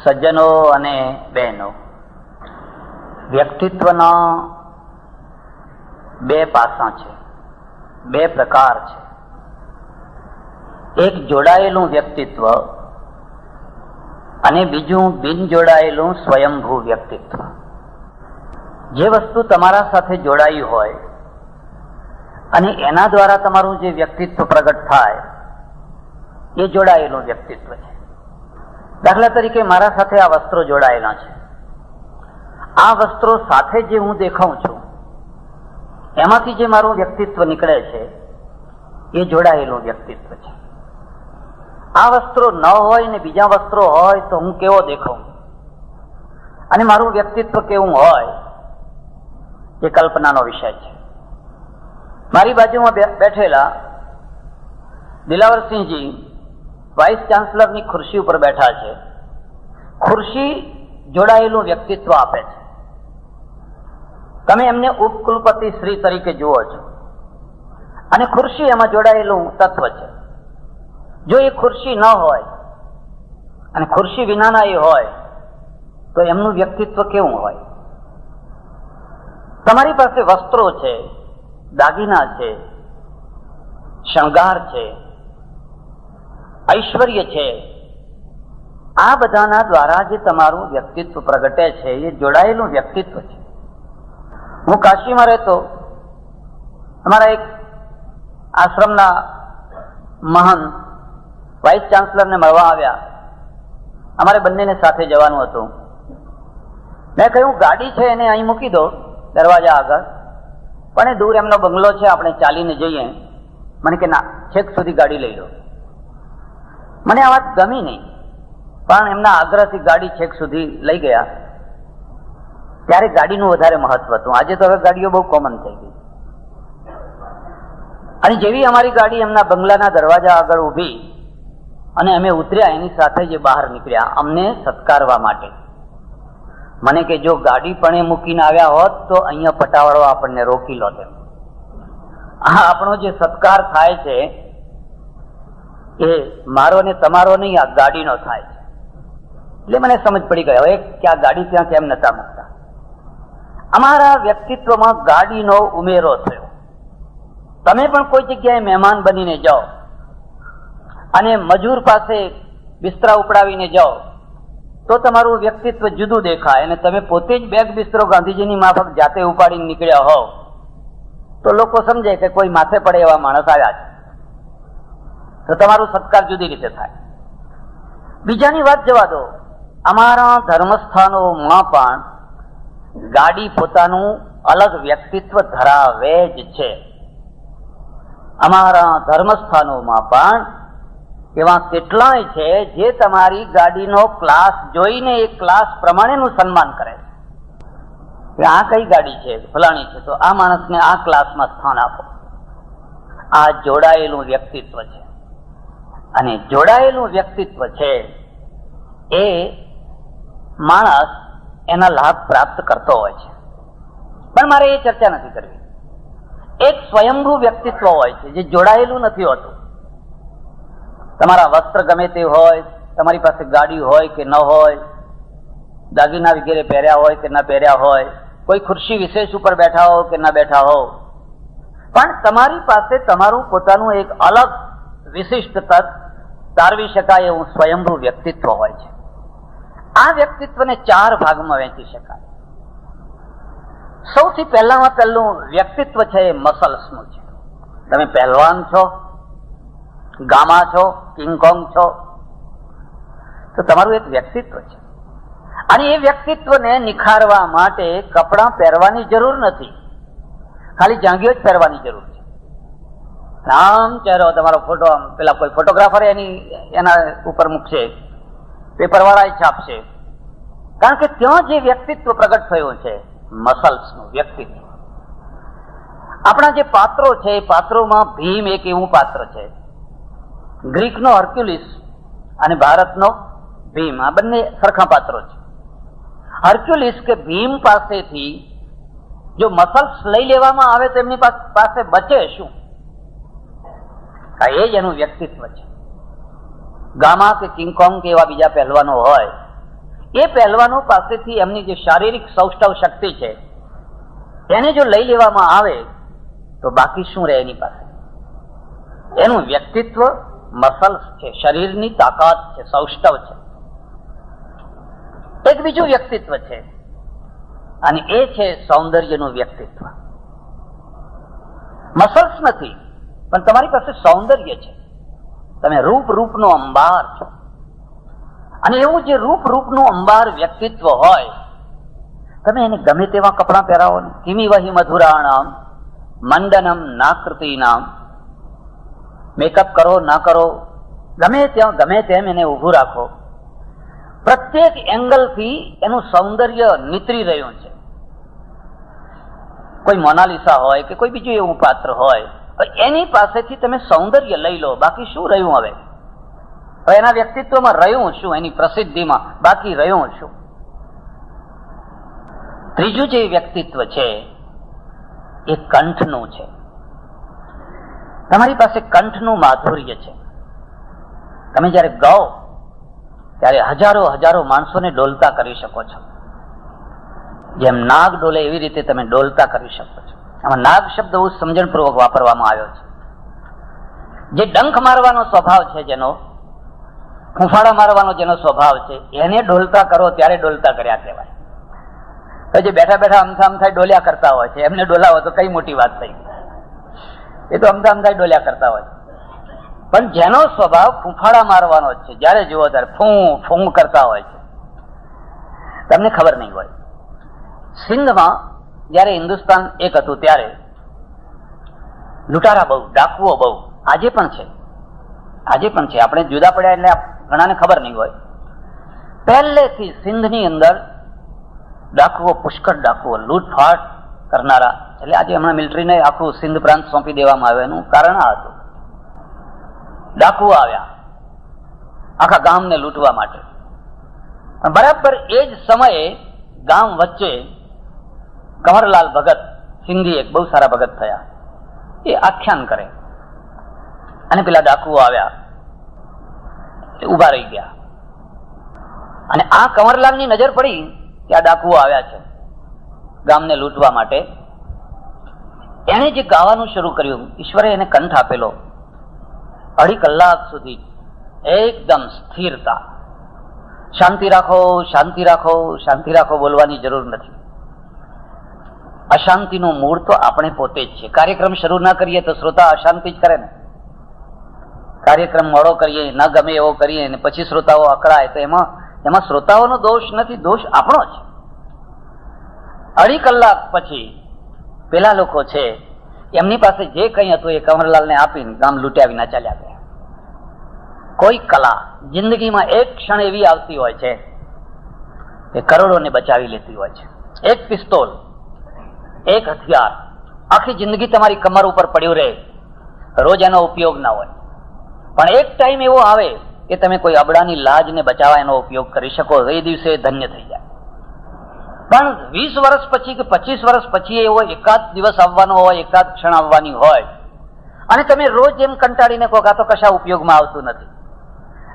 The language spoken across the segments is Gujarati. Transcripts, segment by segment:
સજ્જનો અને બહેનો, વ્યક્તિત્વના બે પાસા છે, બે પ્રકાર છે. એક જોડાયેલું વ્યક્તિત્વ અને બીજું બિન જોડાયેલું સ્વયંભૂ વ્યક્તિત્વ. જે વસ્તુ તમારા સાથે જોડાઈ હોય અને એના દ્વારા તમારું જે વ્યક્તિત્વ પ્રગટ થાય એ જોડાયેલું વ્યક્તિત્વ છે. દાખલા તરીકે મારા સાથે આ વસ્ત્રો જોડાયેલા છે. આ વસ્ત્રો સાથે જે હું દેખાઉં છું એમાંથી જે મારું વ્યક્તિત્વ નીકળે છે એ જોડાયેલું વ્યક્તિત્વ છે. આ વસ્ત્રો ન હોય ને બીજા વસ્ત્રો હોય તો હું કેવો દેખાઉં અને મારું વ્યક્તિત્વ કેવું હોય એ કલ્પનાનો વિષય છે. મારી બાજુમાં બેઠેલા દિલાવરસિંહજી વાઇસ ચાન્સલરની ખુરશી ઉપર બેઠા છે. ખુરશી જોડાયેલું વ્યક્તિત્વ આપે છે. તમે એમને ઉપકુલપતિ શ્રી તરીકે જુઓ છો અને ખુરશી એમાં જોડાયેલું તત્વ છે. જો એ ખુરશી ન હોય અને ખુરશી વિનાના એ હોય તો એમનું વ્યક્તિત્વ કેવું હોય? તમારી પાસે વસ્ત્રો છે, દાગીના છે, શણગાર છે, ઐશ્વર્ય છે, આ બધાના દ્વારા જે તમારું વ્યક્તિત્વ પ્રગટે છે એ જોડાયેલું વ્યક્તિત્વ છે. હું કાશીમાં રહેતો, અમારા એક આશ્રમના મહંત વાઇસ ચાન્સલરને મળવા આવ્યા. અમારે બંનેને સાથે જવાનું હતું. મેં કહ્યું ગાડી છે એને અહીં મૂકી દો દરવાજા આગળ, પણ એ દૂર એમનો બંગલો છે, આપણે ચાલીને જઈએ. મને કે ના, છેક સુધી ગાડી લઈ લો. મને આ વાત ગમી નહીં, પણ એમના આગ્રહથી ગાડી છેક સુધી લઈ ગયા. ત્યારે ગાડીનું વધારે મહત્વ હતું. આજે તો હવે ગાડીઓ બહુ કોમન થઈ ગઈ. અને જેવી અમારી ગાડી એમના બંગલાના દરવાજા આગળ ઊભી અને અમે ઉતર્યા, એની સાથે જે બહાર નીકળ્યા અમને સત્કારવા માટે. મને કે જો ગાડી પણ મૂકીને આવ્યા હોત તો અહીંયા પટાવાળો આપણને રોકી લો તેમ. આ આપણો જે સત્કાર થાય છે એ મારો ને તમારો નહીં, આ ગાડીનો થાય છે. એટલે મને સમજ પડી ગઈ હવે કે આ ગાડી ત્યાં કેમ નતા મૂકતા. અમારા વ્યક્તિત્વમાં ગાડીનો ઉમેરો થયો. તમે પણ કોઈ જગ્યાએ મહેમાન બનીને જાઓ અને મજૂર પાસે બિસ્તરા ઉપડાવીને જાઓ તો તમારું વ્યક્તિત્વ જુદું દેખાય. અને તમે પોતે જ બેગ બિસ્તરો ગાંધીજીની માફક જાતે ઉપાડીને નીકળ્યા હોવ તો લોકો સમજે કે કોઈ માથે પડે એવા માણસ આવ્યા છે, તો તમારું સત્કાર જુદી રીતે થાય. બીજાની વાત જવા દો, અમારા ધર્મસ્થાનોમાં પણ ગાડી પોતાનું અલગ વ્યક્તિત્વ ધરાવે જ છે. અમારા ધર્મસ્થાનોમાં પણ એવા કેટલાય છે જે તમારી ગાડીનો ક્લાસ જોઈને એ ક્લાસ પ્રમાણેનું સન્માન કરે છે. આ કઈ ગાડી છે? ફલાણી છે, તો આ માણસને આ ક્લાસમાં સ્થાન આપો. આ જોડાયેલું વ્યક્તિત્વ છે. અને જોડાયેલું વ્યક્તિત્વ છે એ માણસ એના લાભ પ્રાપ્ત કરતો હોય છે. પણ મારે એ ચર્ચા નથી કરવી. એક સ્વયંભૂ વ્યક્તિત્વ હોય છે જે જોડાયેલું નથી હોતું. તમારા વસ્ત્ર ગમે તે હોય, તમારી પાસે ગાડી હોય કે ન હોય, દાગીના વગેરે પહેર્યા હોય કે ન પહેર્યા હોય, કોઈ ખુરશી વિશેષ ઉપર બેઠા હો કે ન બેઠા હો, પણ તમારી પાસે તમારું પોતાનું એક અલગ વિશિષ્ટ તારવી શકાય એવું સ્વયંભૂ વ્યક્તિત્વ હોય છે. આ વ્યક્તિત્વને 4 ભાગમાં વહેંચી શકાય. સૌથી પહેલામાં પહેલું વ્યક્તિત્વ છે એ મસલ્સનું છે. તમે પહેલવાન છો, ગામા છો, કિંગકોંગ છો, તો તમારું એક વ્યક્તિત્વ છે. અને એ વ્યક્તિત્વને નિખારવા માટે કપડાં પહેરવાની જરૂર નથી, ખાલી જાંઘીઓ જ પહેરવાની જરૂર છે. આમ ચહેરો તમારો ફોટો પેલા કોઈ ફોટોગ્રાફર એના ઉપર મૂકશે, પેપરવાળા છાપશે, કારણ કે ત્યાં જે વ્યક્તિત્વ પ્રગટ થયું છે મસલ્સનું વ્યક્તિત્વ. આપણા જે પાત્રો છે એ પાત્રોમાં ભીમ એક એવું પાત્ર છે. ગ્રીકનો હર્ક્યુલિસ અને ભારતનો ભીમ, આ બંને સરખા પાત્રો છે. હર્ક્યુલિસ કે ભીમ પાસેથી જો મસલ્સ લઈ લેવામાં આવે તો એમની પાસે બચે શું? એ જ એનું વ્યક્તિત્વ છે. ગામા કે કિંગકોંગ કે એવા બીજા પહેલવાનો હોય એ પહેલવાનો પાસેથી એમની જે શારીરિક સૌષ્ઠવ શક્તિ છે એને જો લઈ લેવામાં આવે તો બાકી શું રહે એની પાસે? એનું વ્યક્તિત્વ મસલ્સ છે, શરીરની તાકાત છે, સૌષ્ઠવ છે. એક બીજું વ્યક્તિત્વ છે અને એ છે સૌંદર્યનું વ્યક્તિત્વ. મસલ્સ નથી પણ તમારી પાસે સૌંદર્ય છે. તમે રૂપનો અંબાર છો. અને એવું જે રૂપનું અંબાર વ્યક્તિત્વ હોય, તમે એને ગમે તેવા કપડાં પહેરાવો ને, કિમી વહી મધુરાણામ મંડનમ નાકૃતિનામ, મેકઅપ કરો ના કરો, ગમે તેમ એને ઊભું રાખો, પ્રત્યેક એંગલથી એનું સૌંદર્ય નીતરી રહ્યું છે. કોઈ મોનાલિસા હોય કે કોઈ બીજું એવું પાત્ર હોય, એની પાસેથી તમે સૌંદર્ય લઈ લો, બાકી શું રહ્યું? હવે એના વ્યક્તિત્વમાં રહ્યું શું? એની પ્રસિદ્ધિમાં બાકી રહ્યું શું? ત્રીજું જે વ્યક્તિત્વ છે એ કંઠનું છે. તમારી પાસે કંઠનું માધુર્ય છે. તમે જયારે ગાઓ ત્યારે હજારો માણસોને ડોલતા કરી શકો છો. જેમ નાગ ડોલે એવી રીતે તમે ડોલતા કરી શકો છો. આમાં નાગ શબ્દ બહુ સમજણપૂર્વક વાપરવામાં આવ્યો છે. જે ડંખ મારવાનો સ્વભાવ છે, જેનો ફૂંફાડા મારવાનો જેનો સ્વભાવ છે, એને ડોલતા કરો ત્યારે ડોલતા કર્યા કહેવાય. જે બેઠા અમથા ડોલ્યા કરતા હોય છે, એમને ડોલાવો તો કઈ મોટી વાત થઈ? એ તો અમથા ડોલ્યા કરતા હોય. પણ જેનો સ્વભાવ ફૂંફાડા મારવાનો છે, જયારે જુઓ ત્યારે ફૂં કરતા હોય છે, તમને ખબર નહીં હોય. સિંધમાં જયારે હિન્દુસ્તાન એક હતું ત્યારે લૂંટારા બહુ, ડાકુઓ બહુ. આજે પણ છે. આપણે જુદા પડ્યા એટલે ઘણાને ખબર નહીં હોય. પહેલેથી સિંધની અંદર ડાકુઓ, પુષ્કળ ડાકુઓ, લૂંટફાટ કરનારા. એટલે આજે હમણાં મિલિટરીને આખું સિંધ પ્રાંત સોંપી દેવામાં આવ્યું. એનું કારણ આ હતું. ડાકુઓ આવ્યા આખા ગામને લૂંટવા માટે. બરાબર એ જ સમયે ગામ વચ્ચે કંવરલાલ ભગત, સિંધી એક બહુ સારા ભગત થયા, એ આખ્યાન કરે અને પેલા ડાકુઓ આવ્યા, ઉભા રહી ગયા. અને આ કંવરલાલની નજર પડી કે આ ડાકુઓ આવ્યા છે ગામને લૂંટવા માટે. એને જે ગાવાનું શરૂ કર્યું, ઈશ્વરે એને કંઠ આપેલો. 2.5 કલાક સુધી એકદમ સ્થિરતા, શાંતિ રાખો બોલવાની જરૂર નથી. અશાંતિનું મૂળ તો આપણે પોતે જ છે. કાર્યક્રમ શરૂ ના કરીએ તો શ્રોતા અશાંતિ જ કરે ને. કાર્યક્રમ મોડો કરીએ, ન ગમે એવો કરીએ ને પછી શ્રોતાઓ અકળાય તો એમાં શ્રોતાઓનો દોષ નથી, દોષ આપણો છે. 2.5 કલાક પછી પેલા લોકો છે એમની પાસે જે કંઈ હતું એ કંવરલાલને આપીને ગામ લૂંટ્યા વિના ચાલ્યા ગયા. કોઈ કલા જિંદગીમાં એક ક્ષણ એવી આવતી હોય છે કે કરોડોને બચાવી લેતી હોય છે. એક પિસ્તોલ, એક હથિયાર આખી જિંદગી તમારી કમર ઉપર પડ્યું રહે, રોજ એનો ઉપયોગ ના હોય, પણ એક ટાઈમ એવો આવે કે તમે કોઈ અબડાની લાજને બચાવવા એનો ઉપયોગ કરી શકો, એ દિવસે ધન્ય થઈ જાય. પણ 20 વર્ષ પછી કે 25 વર્ષ પછી એવો એકાદ દિવસ આવવાનો હોય, એકાદ ક્ષણ આવવાની હોય, અને તમે રોજ એમ કંટાળીને કહો આ તો કશા ઉપયોગમાં આવતું નથી,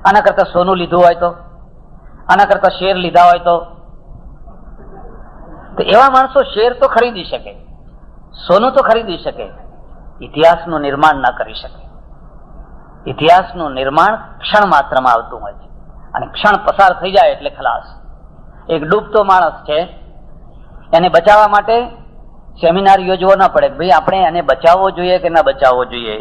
આના કરતા સોનું લીધું હોય તો, આના કરતા શેર લીધા હોય તો એવા માણસો શેર તો ખરીદી શકે, સોનું તો ખરીદી શકે, ઇતિહાસનું નિર્માણ ના કરી શકે. ઇતિહાસનું નિર્માણ ક્ષણ માત્રમાં આવતું હોય છે અને ક્ષણ પસાર થઈ જાય એટલે ખલાસ. એક ડૂબતો માણસ છે, એને બચાવવા માટે સેમિનાર યોજવો ના પડે, ભાઈ આપણે એને બચાવવો જોઈએ કે ના બચાવવો જોઈએ.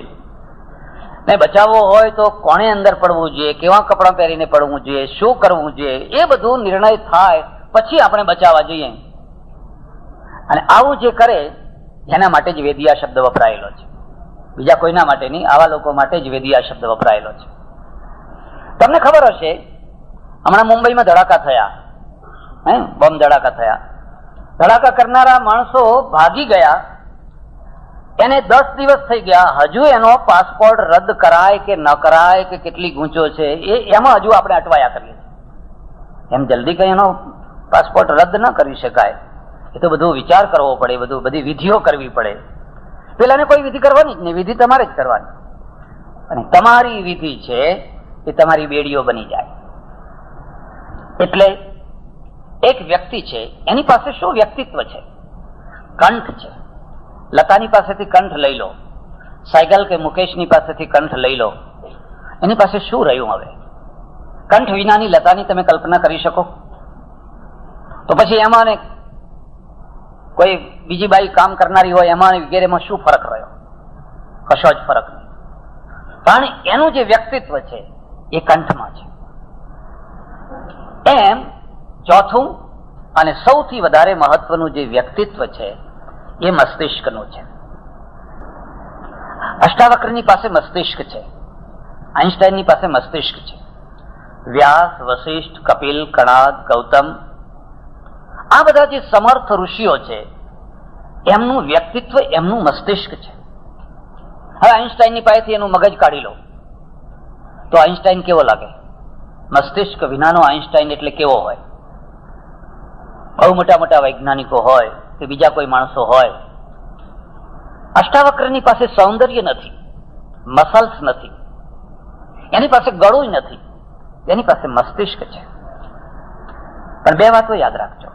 ને બચાવવો હોય તો કોણે અંદર પડવું જોઈએ, કેવા કપડાં પહેરીને પડવું જોઈએ, શું કરવું જોઈએ, એ બધું નિર્ણય થાય પછી આપણે બચાવવા જઈએ. અને આવું જે કરે એના માટે જ વેદિયા શબ્દ વપરાયેલો છે, બીજા કોઈના માટે નહીં, આવા લોકો માટે જ વેદિયા શબ્દ વપરાયેલો છે. તમને ખબર હશે હમણાં મુંબઈમાં ધડાકા થયા, બોમ્બ ધડાકા થયા. ધડાકા કરનારા માણસો ભાગી ગયા, એને 10 દિવસ થઈ ગયા, હજુ એનો પાસપોર્ટ રદ કરાય કે ન કરાય કે કેટલી ગૂંચો છે એમાં હજુ આપણે અટવાયા કરીએ. એમ જલ્દી કઈ એનો પાસપોર્ટ રદ ન કરી શકાય, એ તો બધું વિચાર કરવો પડે, બધી વિધિઓ કરવી પડે. પેલાને કોઈ વિધિ કરવાની જ નહીં, વિધિ તમારે જ કરવાની. અને તમારી વિધિ છે એ તમારી બેડીઓ બની જાય. એટલે એક વ્યક્તિ છે, એની પાસે શું વ્યક્તિત્વ છે? કંઠ છે. લતાની પાસેથી કંઠ લઈ લો, સાયગલ કે મુકેશની પાસેથી કંઠ લઈ લો, એની પાસે શું રહ્યું? હવે કંઠ વિનાની લતાની તમે કલ્પના કરી શકો? તો પછી એમાં ને કોઈ બીજી બાઈ કામ કરનારી હોય એમાં વગેરેમાં શું ફરક રહ્યો? કશો જ ફરક નહીં. પણ એનું જે વ્યક્તિત્વ છે એ કંઠમાં છે. એમ ચોથું અને સૌથી વધારે મહત્વનું જે વ્યક્તિત્વ છે એ મસ્તિષ્કનું છે. અષ્ટાવક્રની પાસે મસ્તિષ્ક છે, આઈન્સ્ટાઈનની પાસે મસ્તિષ્ક છે. વ્યાસ, વશિષ્ઠ, કપિલ, કણાદ, ગૌતમ, આ બધા જે સમર્થ ઋષિઓ છે એમનું વ્યક્તિત્વ, એમનું મસ્તિષ્ક છે. હવે આઈન્સ્ટાઈનની પાસેથી એનું મગજ કાઢી લો તો આઈન્સ્ટાઈન કેવો લાગે? મસ્તિષ્ક વિનાનો આઈન્સ્ટાઈન એટલે કેવો હોય? બહુ મોટા મોટા વૈજ્ઞાનિકો હોય કે બીજા કોઈ માણસો હોય, અષ્ટાવક્રની પાસે સૌંદર્ય નથી, મસલ્સ નથી, એની પાસે ગળું નથી, એની પાસે મસ્તિષ્ક છે. પણ બે વાતો યાદ રાખજો,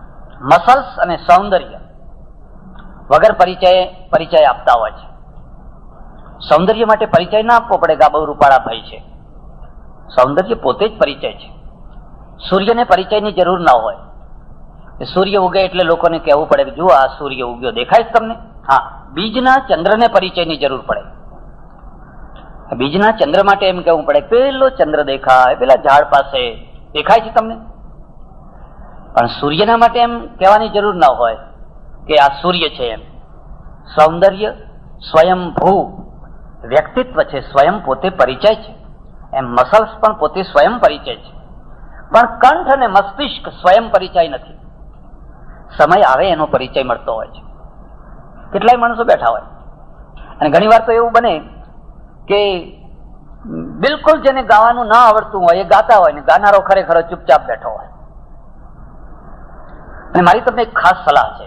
મસલ્સ અને સૌંદર્ય વગર પરિચય આપતા હોય છે. સૌંદર્ય માટે પરિચય ના આપવો પડે કે આ બહુ રૂપાળા ભાઈ છે. સૌંદર્ય પોતે જ પરિચય છે. સૂર્યને પરિચયની જરૂર ના હોય. સૂર્ય ઉગે એટલે લોકોને કહેવું પડે કે જુઓ આ સૂર્ય ઉગ્યો, દેખાય છે તમને? હા. બીજના ચંદ્રને પરિચયની જરૂર પડે. બીજના ચંદ્ર માટે એમ કહેવું પડે પેલો ચંદ્ર દેખાય, પેલા ઝાડ પાસે દેખાય છે તમને? પણ સૂર્યના માટે એમ કહેવાની જરૂર ના હોય કે આ સૂર્ય છે. એમ સૌંદર્ય સ્વયંભૂ વ્યક્તિત્વ છે, સ્વયં પોતે પરિચય છે. એમ મસલ્સ પણ પોતે સ્વયં પરિચય છે. પણ કંઠ અને મસ્તિષ્ક સ્વયં પરિચય નથી. સમય આવે એનો પરિચય મળતો હોય છે. કેટલાય માણસો બેઠા હોય અને ઘણી વાર તો એવું બને કે બિલકુલ જેને ગાવાનું ના આવડતું હોય એ ગાતા હોય ને ગાનારો ખરેખર ચૂપચાપ બેઠો હોય. અને મારી તમને એક ખાસ સલાહ છે,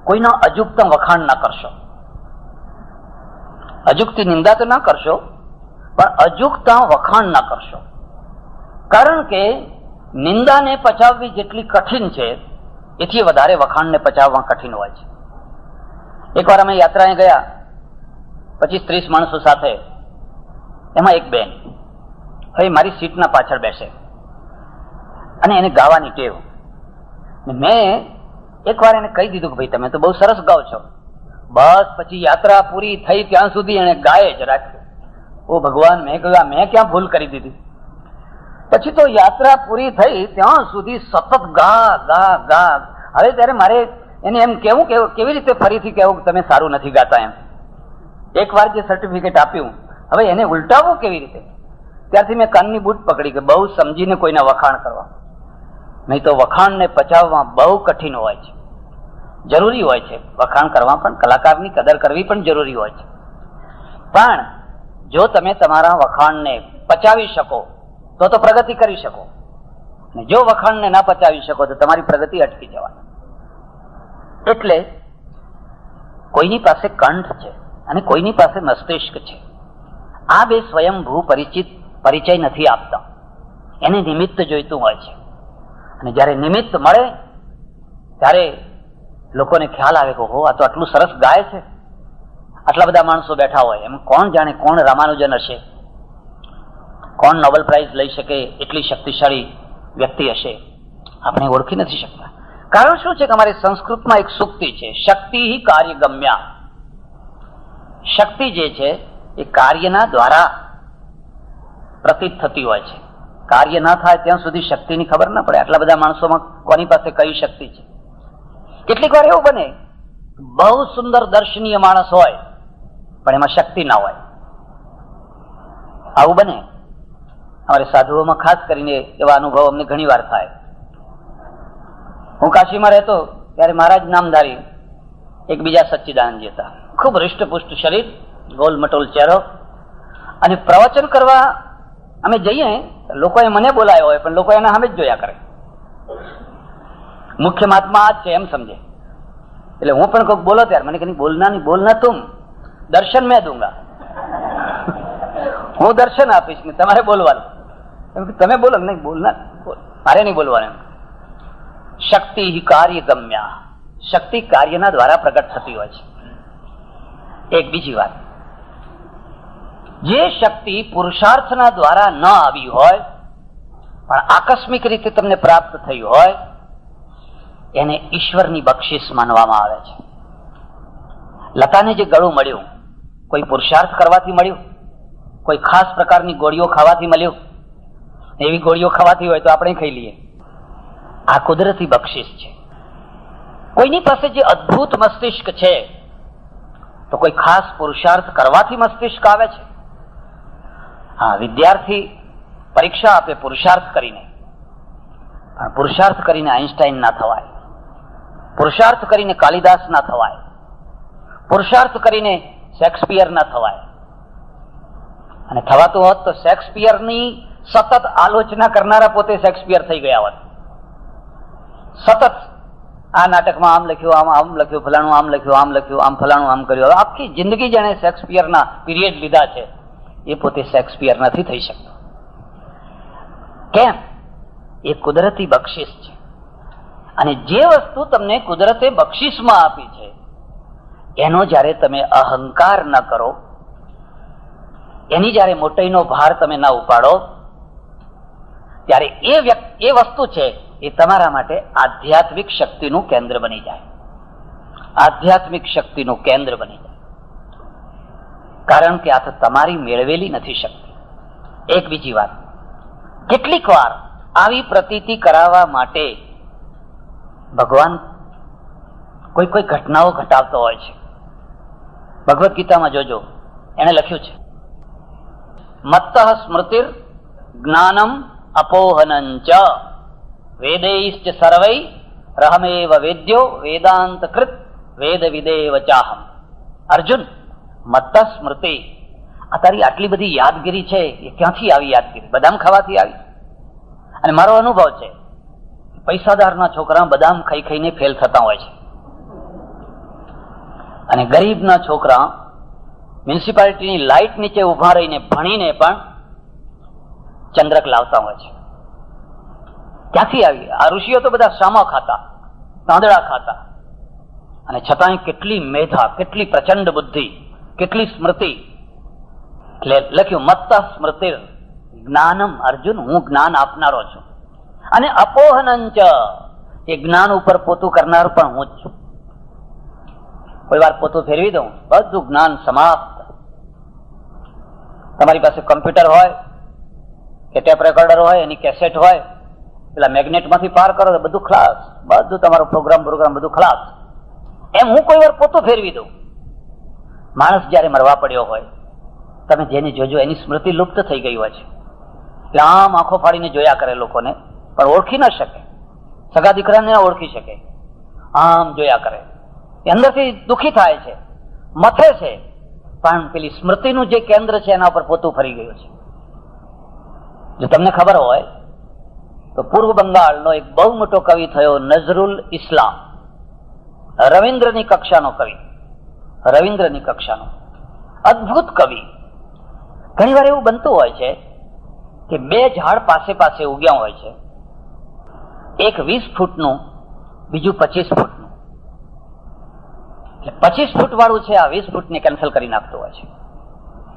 કોઈના અજુગતા વખાણ ના કરશો. અજુગતી નિંદા તો ના કરશો, પણ અજુગતા વખાણ ના કરશો. કારણ કે નિંદાને પચાવવી જેટલી કઠિન છે એથી વધારે વખાણને પચાવવા કઠિન હોય છે. એકવાર અમે યાત્રાએ ગયા 25-30 માણસો સાથે, એમાં એક બેન હવે મારી સીટના પાછળ બેસે અને એને ગાવાની ટેવ. મેં એકવાર એને કહી દીધું કે ભાઈ તમે તો બહુ સરસ ગાઓ છો. બસ પછી યાત્રા પૂરી થઈ ત્યાં સુધી એને ગાય જ રાખ્યું. ઓ ભગવાન, મેં કહ્યું મેં ક્યાં ભૂલ કરી દીધી? પછી તો યાત્રા પૂરી થઈ ત્યાં સુધી સતત ગા ગા ગા. હવે ત્યારે મારે એને એમ કેવું કેવી રીતે ફરીથી કહેવું કે તમે સારું નથી ગાતા એમ? એકવાર જે સર્ટિફિકેટ આપ્યું હવે એને ઉલટાવવું કેવી રીતે? ત્યારથી મેં કાનની બૂટ પકડી કે બહુ સમજીને કોઈના વખાણ કરવા, નહીં તો વખાણને પચાવવા બહુ કઠિન હોય છે. જરૂરી હોય છે વખાણ કરવા, પણ કલાકારની કદર કરવી પણ જરૂરી હોય છે. પણ જો તમે તમારા વખાણને પચાવી શકો તો પ્રગતિ કરી શકો, અને જો વખાણને ના પચાવી શકો તો તમારી પ્રગતિ અટકી જવાની. એટલે કોઈની પાસે કંઠ છે અને કોઈની પાસે મસ્તિષ્ક છે. આ બે સ્વયંભૂ પરિચય નથી આપતા, એને નિમિત્ત જોઈતું હોય છે. અને જયારે નિમિત્ત મળે ત્યારે લોકોને ખ્યાલ આવે કે હો આ તો આટલું સરસ ગાય છે. આટલા બધા માણસો બેઠા હોય, એમ કોણ જાણે કોણ રામાનુજન હશે, કોણ નોબેલ પ્રાઇઝ લઈ શકે એટલી શક્તિશાળી વ્યક્તિ હશે, આપણે ઓળખી નથી શકતા. કારણ શું છે કે અમારી સંસ્કૃતમાં એક સૂક્તિ છે, શક્તિ કાર્યગમ્યા. શક્તિ જે છે એ કાર્યના દ્વારા પ્રતીત થતી હોય છે. કાર્ય ના થાય ત્યાં સુધી શક્તિની ખબર ના પડે. આટલા બધા માણસોમાં કોની પાસે કઈ શક્તિ છે? કેટલીક વાર એવું બને બહુ સુંદર દર્શનીય માણસ હોય પણ એમાં શક્તિ ના હોય. આવું બને. અમારે સાધુઓમાં ખાસ કરીને એવા અનુભવ અમને ઘણી વાર થાય. હું કાશીમાં રહેતો ત્યારે મહારાજ નામધારી એક બીજા સચ્ચિદાનંદજી હતા. ખૂબ હૃષ્ટપુષ્ટ શરીર, ગોલ મટોલ ચહેરો, અને પ્રવચન કરવા અમે જઈએ, લોકોએ મને બોલાયો હોય પણ લોકો એના સામે જ જોયા કરે. મુખ્ય મહાત્મા આ જ છે એમ સમજે. એટલે હું પણ કોઈક બોલો ત્યારે મને કહે બોલના તુમ, દર્શન મેં દૂંગા. હું દર્શન આપીશ ને તમારે બોલવાનું. તમે બોલો નહીં, બોલના મારે નહીં બોલવાનું. શક્તિ કાર્ય ગમ્યા, શક્તિ કાર્યના દ્વારા પ્રગટ થતી હોય છે. એક બીજી વાત, જે શક્તિ પુરુષાર્થના દ્વારા ન આવી હોય પણ આકસ્મિક રીતે તમને પ્રાપ્ત થઈ હોય એને ઈશ્વરની બક્ષિસ માનવામાં આવે છે. લતાને જે ગળું મળ્યું કોઈ પુરુષાર્થ કરવાથી મળ્યું, કોઈ ખાસ પ્રકારની ગોળીઓ ખાવાથી મળ્યું. એવી ગોળીઓ ખાવાથી હોય તો આપણે ખાઈ લઈએ. આ કુદરતી બક્ષિસ છે. કોઈની પાસે જે અદ્ભુત મસ્તિષ્ક છે તો કોઈ ખાસ પુરુષાર્થ કરવાથી મસ્તિષ્ક આવે છે. હા, વિદ્યાર્થી પરીક્ષા આપે પુરુષાર્થ કરીને, પણ પુરુષાર્થ કરીને આઈન્સ્ટાઈન ના થવાય, પુરુષાર્થ કરીને કાલિદાસ ના થવાય, પુરુષાર્થ કરીને શેક્સપિયર ના થવાય. અને થવાતું હોત તો શેક્સપિયરની સતત આલોચના કરનારા પોતે શેક્સપિયર થઈ ગયા હોત. સતત આ નાટકમાં આમ લખ્યું, આમ લખ્યું, ફલાણું આમ લખ્યું, આમ લખ્યું, આમ ફલાણું આમ કર્યું. હવે આખી જિંદગી જેણે શેક્સપિયરના પીરિયડ લીધા છે એ પોતે શેક્સપિયર નથી થઈ શકતો. કેમ? એ કુદરતી બક્ષિસ છે. અને જે વસ્તુ તમને કુદરતે બક્ષિસમાં આપી છે એનો જ્યારે તમે અહંકાર ન કરો, એની જ્યારે મોટાઈનો ભાર તમે ના ઉપાડો, ત્યારે એ વસ્તુ છે એ તમારા માટે આધ્યાત્મિક શક્તિનું કેન્દ્ર બની જાય. આધ્યાત્મિક શક્તિનું કેન્દ્ર બની જાય. કારણ કે આ તો તમારી મેળવેલી નથી શક્તિ. એક બીજી વાત, કેટલીક વાર આવી પ્રતીતિ કરાવવા માટે ભગવાન કોઈ કોઈ ઘટનાઓ ઘટાડતો હોય છે. ભગવદ્ ગીતામાં જોજો, એને લખ્યું છે મત્તઃ સ્મૃતિર જ્ઞાનમ અપોહનંચ વેદૈશ્ચ સર્વૈ રહમેવ વેદ્યો વેદાંત કૃત વેદ વિદેવ ચાહમ. અર્જુન, મત્તઃ સ્મૃતિ, આ તારી આટલી બધી યાદગીરી છે એ ક્યાંથી આવી યાદગીરી? બદામ ખાવાથી આવી. અને મારો અનુભવ છે, પૈસાદારના છોકરા બદામ ખાઈ ખાઈને ફેલ થતા હોય છે, અને ગરીબના છોકરા મ્યુનિસિપાલિટીની લાઇટ નીચે ઉભા રહીને ભણીને પણ ચંદ્રક લાવતા હોય છે. ક્યાંથી આવી? આ ઋષિઓ તો બધા શામા ખાતા, તાંદડા ખાતા, અને છતાંય કેટલી મેધા, કેટલી પ્રચંડ બુદ્ધિ, કેટલી સ્મૃતિ. એટલે લખ્યું મત્ત સ્મૃતિ જ્ઞાનમ. અર્જુન, હું જ્ઞાન આપનારો છું, અને અપોહનંચ, એ જ્ઞાન ઉપર પોતું કરનાર પણ હું જ છું. કોઈ વાર પોતું ફેરવી દઉં, બધું જ્ઞાન સમાપ્ત. તમારી પાસે કમ્પ્યુટર હોય કે ટેપ રેકોર્ડર હોય, એની કેસેટ હોય, પેલા મેગ્નેટમાંથી પાર કરો તો બધું ખલાસ, બધું તમારું પ્રોગ્રામ બધું ખલાસ. એમ હું કોઈ વાર પોતું ફેરવી દઉં. માણસ જયારે મરવા પડ્યો હોય, તમે જેને જોજો એની સ્મૃતિ લુપ્ત થઈ ગઈ હોય છે. એટલે આમ આંખો ફાડીને જોયા કરે લોકોને, પણ ઓળખી ન શકે. સગા દીકરાને ના ઓળખી શકે, આમ જોયા કરે. એ અંદરથી દુઃખી થાય છે, મથે છે, પણ પેલી સ્મૃતિનું જે કેન્દ્ર છે એના ઉપર પોતું ફરી ગયું છે. જો તમને ખબર હોય તો પૂર્વ બંગાળનો એક બહુ મોટો કવિ થયો નઝરુલ ઇસ્લામ, રવિન્દ્રની કક્ષાનો કવિ, રવિન્દ્રની કક્ષાનો અદ્ભુત કવિ. ઘણી વાર એવું બનતું હોય છે કે બે ઝાડ પાસે પાસે ઉગ્યા હોય છે, એક 20 ફૂટનું, બીજું 25 ફૂટનું. 25 ફૂટ વાળું છે આ 20 ફૂટને કેન્સલ કરી નાખતું હોય છે.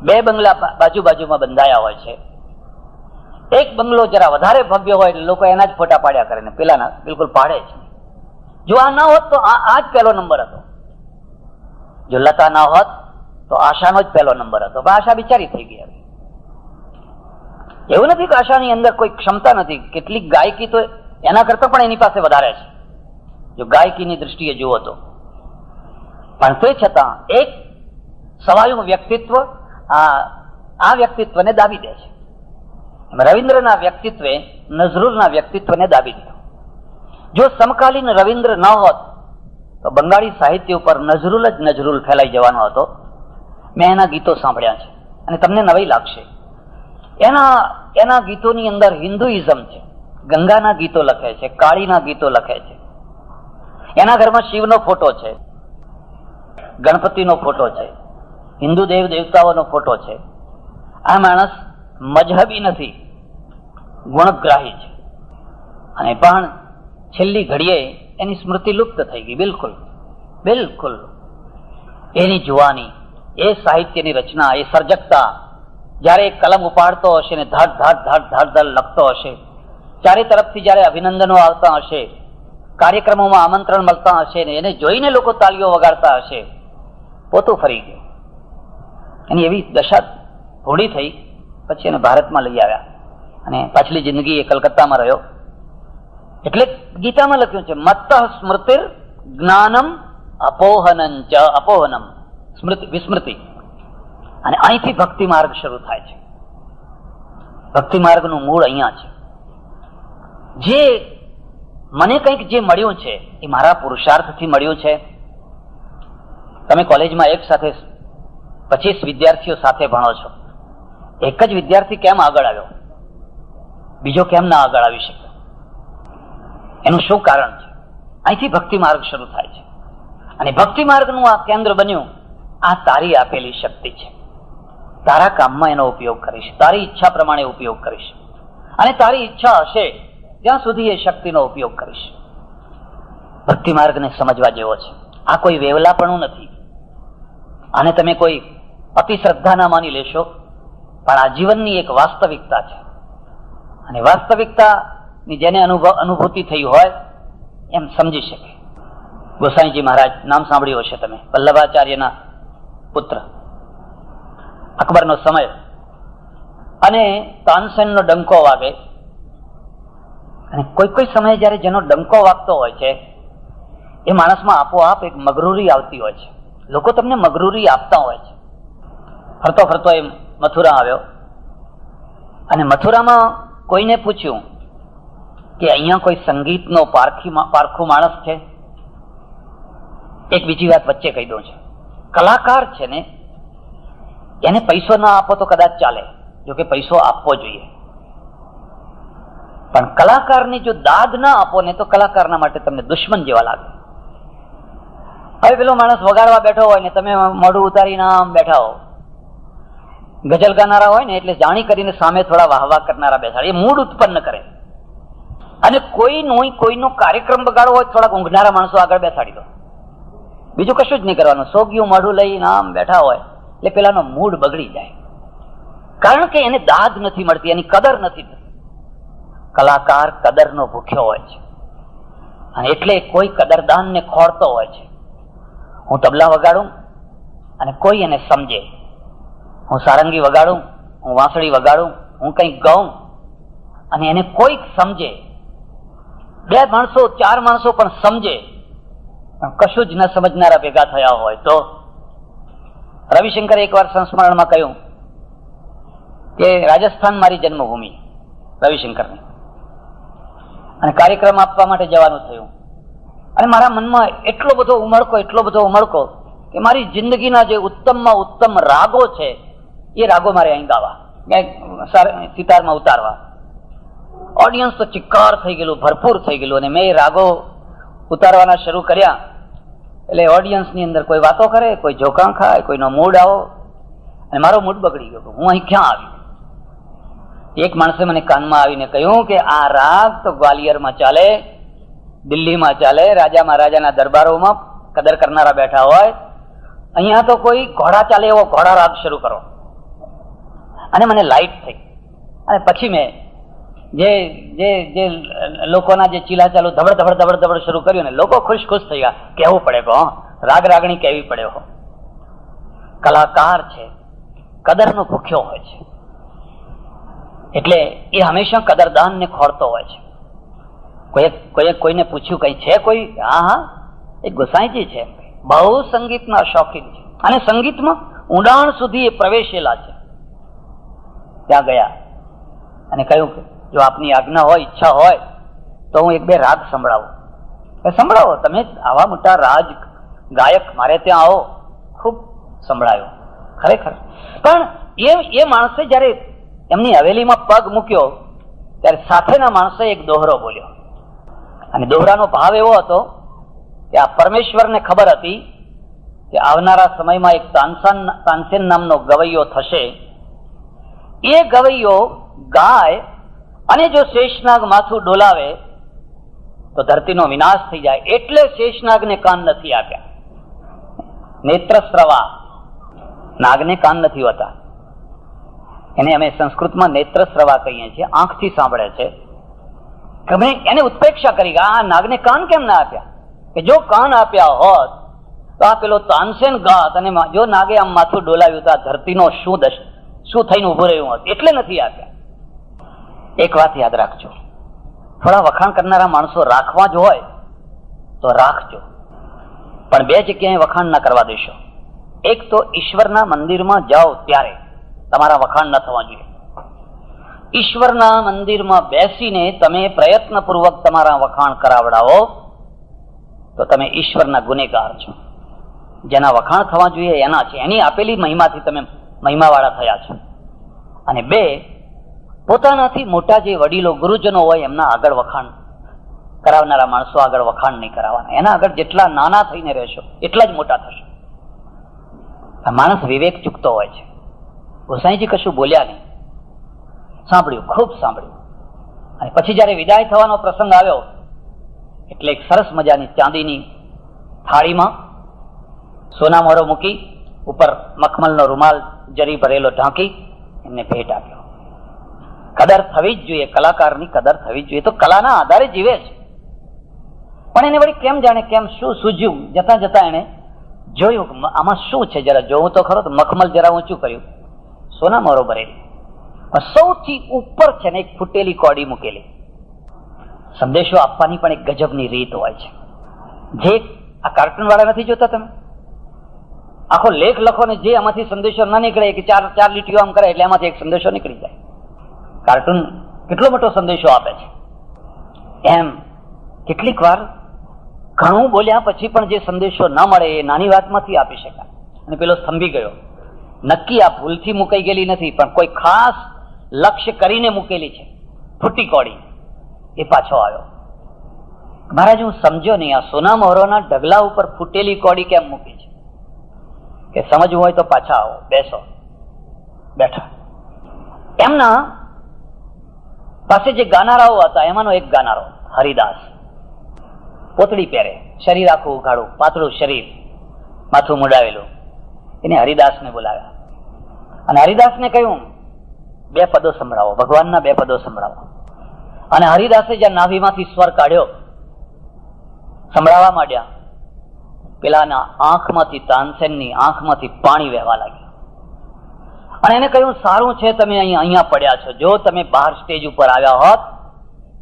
બે બંગલા બાજુ બાજુમાં બંધાયા હોય છે. એક બંગલો જરા વધારે ભવ્ય હોય એટલે લોકો એના જ ફોટા પાડ્યા કરે ને પેલાના બિલકુલ પાડે છે. જો આ ના હોત તો આ જ પહેલો નંબર હતો. જો લતા ના હોત તો આશાનો જ પહેલો નંબર હતો. પણ આશા બિચારી થઈ ગઈ. એવું નથી કે આશાની અંદર કોઈ ક્ષમતા નથી. કેટલીક ગાયકી તો એના કરતા પણ એની પાસે વધારે છે, જો ગાયકીની દ્રષ્ટિએ જુઓ તો. પણ તે છતાં એક સવાયું વ્યક્તિત્વ આ વ્યક્તિત્વને દાબી દે છે. રવિન્દ્રના વ્યક્તિત્વે નઝરુલના વ્યક્તિત્વને દાબી દીધું. જો સમકાલીન રવિન્દ્ર ન હોત તો બંગાળી સાહિત્ય ઉપર નઝરુલ જ નઝરુલ ફેલાઈ જવાનો હતો. મેં એના ગીતો સાંભળ્યા છે અને તમને નવાઈ લાગશે. એના ગીતોની અંદર હિન્દુઇઝમ છે. ગંગાના ગીતો લખે છે, કાળીના ગીતો લખે છે. એના ઘરમાં શિવનો ફોટો છે, ગણપતિનો ફોટો છે, હિન્દુ દેવ દેવતાઓનો ફોટો છે. આ માણસ મજહબી નથી, ગુણગ્રાહી છે. અને પણ છેલ્લી ઘડીએ એની સ્મૃતિ લુપ્ત થઈ ગઈ. બિલકુલ બિલકુલ. એની જુવાની, એ સાહિત્યની રચના, એ સર્જકતા, જયારે એ કલમ ઉપાડતો હશે ને ધડ ધડ ધડ ધડ ધડ લખતો હશે, ચારે તરફથી જયારે અભિનંદનો આવતા હશે, કાર્યક્રમોમાં આમંત્રણ મળતા હશે ને એને જોઈને લોકો તાલીઓ વગાડતા હશે, પોતું ફરી ગયું. એની એવી દશા થોડી થઈ. પછી એને ભારતમાં લઈ આવ્યા અને પાછલી જિંદગી એ કલકત્તામાં રહ્યો. એટલે ગીતામાં લખ્યું છે, મત્ત સ્મૃતિર જ્ઞાનમ અપોહનં ચ અપોહનમ, સ્મૃતિ વિસ્મૃતિ. અને અહીંથી ભક્તિ માર્ગ શરૂ થાય છે. ભક્તિ માર્ગનું મૂળ અહીંયા છે. જે મને કંઈક જે મળ્યું છે એ મારા પુરુષાર્થથી મળ્યું છે. તમે કોલેજમાં એક સાથે 25 વિદ્યાર્થીઓ સાથે ભણો છો. એક જ વિદ્યાર્થી કેમ આગળ આવ્યો, બીજો કેમ ના આગળ આવી શકે? એનું શું કારણ છે? અહીંથી ભક્તિ માર્ગ શરૂ થાય છે. અને ભક્તિ માર્ગનું આ કેન્દ્ર બન્યું. આ તારી આપેલી શક્તિ છે. તારા કામમાં એનો ઉપયોગ કરીશ, તારી ઈચ્છા પ્રમાણે ઉપયોગ કરીશ, અને તારી ઈચ્છા હશે ત્યાં સુધી એ શક્તિનો ઉપયોગ કરીશ. ભક્તિ માર્ગને સમજવા જેવો છે. આ કોઈ વેવલાપણું નથી. આને તમે કોઈ અતિ શ્રદ્ધા ના માની લેશો, પણ આ જીવનની એક વાસ્તવિકતા છે. અને વાસ્તવિકતાની જેને અનુભૂતિ થઈ હોય એમ સમજી શકે. ગોસાઈજી મહારાજ નામ સાંભળ્યું હશે તમે, વલ્લભાચાર્યના પુત્ર. અકબરનો સમય અને તાનસેનનો ડંકો વાગે, અને કોઈ કોઈ સમયે જયારે જેનો ડંકો વાગતો હોય છે એ માણસમાં આપોઆપ એક મગરૂરી આવતી હોય છે. લોકો તમને મગરૂરી આપતા હોય છે. ફરતો ફરતો એ મથુરા આવ્યો અને મથુરામાં કોઈને પૂછ્યું કે અહીંયા કોઈ સંગીતનો પારખું માણસ છે? એક બીજી વાત વચ્ચે કહી દઉં છું. કલાકાર છે ને એને પૈસો ના આપો તો કદાચ ચાલે, જોકે પૈસો આપવો જોઈએ, પણ કલાકારની જો દાદ ના આપો ને તો કલાકારના માટે તમને દુશ્મન જેવા લાગે. હવે પેલો માણસ વગાડવા બેઠો હોય ને તમે મોઢું ઉતારીને આમ બેઠા હો, ગઝલ ગાનારા હોય ને એટલે જાણી કરીને સામે થોડા વાહવા કરનારા બેસાડે, એ મૂડ ઉત્પન્ન કરે. અને કોઈનો કાર્યક્રમ બગાડવો હોય થોડાક ઊંઘનારા માણસો આગળ બેસાડી દો, બીજું કશું જ નહીં કરવાનું. સોગ્યું મોઢું લઈને આમ બેઠા હોય એટલે પેલાનો મૂડ બગડી જાય, કારણ કે એને દાદ નથી મળતી, એની કદર નથી થતી. કલાકાર કદરનો ભૂખ્યો હોય છે, અને એટલે કોઈ કદરદાનને ખોળતો હોય છે. હું તબલા વગાડું અને કોઈ એને સમજે, હું સારંગી વગાડું, હું વાંસળી વગાડું, હું કંઈક ગાઉં અને એને કોઈક સમજે, 2 માણસો 4 માણસો પણ સમજે, પણ કશું જ ન સમજનારા ભેગા થયા હોય તો. રવિશંકરે એકવાર સંસ્મરણમાં કહ્યું કે રાજસ્થાન મારી જન્મભૂમિ, રવિશંકરની, અને કાર્યક્રમ આપવા માટે જવાનું થયું. અને મારા મનમાં એટલો બધો ઉમળકો કે મારી જિંદગીના જે ઉત્તમમાં ઉત્તમ રાગો છે એ રાગો મારે અહીં ગાવા, સિતારમાં ઉતારવા. ઓડિયન્સ તો ચિક્કાર થઈ ગયેલું, ભરપૂર થઈ ગયેલું, અને મેં એ રાગો ઉતારવાના શરૂ કર્યા એટલે ઓડિયન્સની અંદર કોઈ વાતો કરે, કોઈ જોકાં ખાય, કોઈનો મૂડ આવો, અને મારો મૂડ બગડી ગયો. હું અહીં ક્યાં આવ્યો? એક માણસે મને કાનમાં આવીને કહ્યું કે આ રાગ તો ગ્વાલિયરમાં ચાલે, દિલ્હીમાં ચાલે, રાજા મહારાજાના દરબારોમાં કદર કરનારા બેઠા હોય, અહીંયા તો કોઈ ઘોડા ચાલે એવો ઘોડા રાગ શરૂ કરો. અને મને લાઈટ થઈ. અને પછી મેં જે લોકોના જે ચીલા ચાલુ ધબડ ધબડ ધબડ ધબડ શરૂ કર્યું ને લોકો ખુશ થઈ ગયા. કહેવું પડે કે રાગ રાગણી કહેવી પડે હો. કલાકાર છે, કદરનો ભૂખ્યો હોય છે, એટલે એ હંમેશા કદરદાનને ખોરતો હોય છે. કોઈને પૂછ્યું કઈ છે કોઈ? હા, એક ગોસાઈજી છે, બહુ સંગીતના શોખીન છે, અને સંગીતમાં ઊંડાણ સુધી એ પ્રવેશેલા છે. ત્યાં ગયા અને કહ્યું કે જો આપની આજ્ઞા હોય, ઈચ્છા હોય તો હું 1-2 રાગ સંભળાવું. સંભળાવો, તમે આવા મોટા રાજ ગાયક, મારે ત્યાં આવો. ખૂબ સંભળાયો ખરેખર. પણ એ માણસે જયારે એમની હવેલીમાં પગ મૂક્યો ત્યારે સાથેના માણસે એક દોહરો બોલ્યો, અને દોહરાનો ભાવ એવો હતો કે આ પરમેશ્વરને ખબર હતી કે આવનારા સમયમાં એક તાનસેન નામનો ગવૈયો થશે. એ ગવૈયો ગાય અને જો શેષનાગ માથું ડોલાવે તો ધરતીનો વિનાશ થઈ જાય. એટલે શેષનાગને કાન નથી આપ્યા. નેત્રસ્રવા, નાગને કાન નથી હોતા, એને અમે સંસ્કૃતમાં નેત્રસ્રવા કહીએ છીએ, આંખથી સાંભળે છે. તમે એને ઉત્પ્રેક્ષા કરી કે આ નાગને કાન કેમ ના આપ્યા? કે જો કાન આપ્યા હોત તો આ પેલો તાનસેન ગાત, અને જો નાગે આમ માથું ડોલાવ્યું તો આ ધરતીનો શું થઈને ઉભું રહ્યું હોત. એટલે નથી આપ્યા. એક વાત યાદ રાખજો, થોડા વખાણ કરનારા માણસો રાખવા જ હોય તો રાખજો, પણ બે જગ્યાએ વખાણ ના કરવા દેશો. એક તો ઈશ્વરના મંદિરમાં જાઓ ત્યારે તમારા વખાણ ન થવા જોઈએ. ઈશ્વરના મંદિરમાં બેસીને તમે પ્રયત્નપૂર્વક તમારા વખાણ કરાવડાવો તો તમે ઈશ્વરના ગુનેગાર છો. જેના વખાણ થવા જોઈએ એના છે, એની આપેલી મહિમાથી તમે મહિમાવાળા થયા છો. અને બે, પોતાનાથી મોટા જે વડીલો ગુરુજનો હોય એમના આગળ વખાણ કરાવનારા માણસો આગળ વખાણ નહીં કરાવવાના. એના આગળ જેટલા નાના થઈને રહેશો એટલા જ મોટા થશો. આ માણસ વિવેક ચૂકતો હોય છે. ગોસાઈજી કશું બોલ્યા નહીં, સાંભળ્યું, ખૂબ સાંભળ્યું. અને પછી જયારે વિદાય થવાનો પ્રસંગ આવ્યો એટલે એક સરસ મજાની ચાંદીની થાળીમાં સોના મોરો મૂકી, ઉપર મખમલનો રૂમાલ જરી ભરેલો ઢાંકી એમને ભેટ આપ્યો. કદર થવી જ જોઈએ, કલાકારની કદર થવી જ જોઈએ. તો કલાના આધારે જીવે છે. પણ એને વળી કેમ જાણે કેમ શું સૂઝ્યું, જતા જતા એને જોયું આમાં શું છે, જરા જોવું તો ખરો. તો મખમલ જરા ઊંચું કર્યું, સોના મોરો ભરેલી, સૌથી ઉપર છે ને એક ફૂટેલી કોડી મૂકેલી. સંદેશો આપવાની પણ એક ગજબની રીત હોય છે. જે આ કાર્ટૂન વાળા નથી જોતા તમે, આખો લેખ લખો ને જે આમાંથી સંદેશો ના નીકળે કે ચાર લીટીઓ આમ કરે એટલે એમાંથી એક સંદેશો નીકળી જાય. કાર્ટૂન કેટલો મોટો સંદેશો આપે છે. એમ કેટલીક વાર ઘણું બોલ્યા પછી પણ જે સંદેશો ન મળે એ નાની વાતમાંથી આપી શકાય. અને પેલો સ્તંભી ગયો. નક્કી આ ભૂલથી મુકાઈ ગયેલી નથી, પણ કોઈ ખાસ લક્ષ્ય કરીને મૂકેલી છે. ફૂટી કોડી એ પાછો આવ્યો. મહારાજ હું સમજ્યો નહીં, આ સોના મોહરોના ઢગલા ઉપર ફૂટેલી કોડી કેમ મૂકી છે? કે સમજવું હોય તો પાછા આવો, બેસો. બેઠા. એમના પાસે જે ગાનારાઓ હતા એમાંનો એક ગાનારો હરિદાસ, પોતળી પહેરે, શરીર આખું ઉઘાડું, પાતળું શરીર, માથું મુડાવેલું. એને હરિદાસને બોલાવ્યા અને હરિદાસને કહ્યું બે પદો સંભળાવો, ભગવાનના બે પદો સંભળાવો. અને હરિદાસે જ્યાં નાભીમાંથી સ્વર કાઢ્યો સંભળાવવા માંડ્યા, પેલાના આંખમાંથી, તાનસેનની આંખમાંથી પાણી વહેવા લાગ્યું. અને એને કહ્યું સારું છે તમે અહીંયા પડ્યા છો, જો તમે બહાર સ્ટેજ ઉપર આવ્યા હોત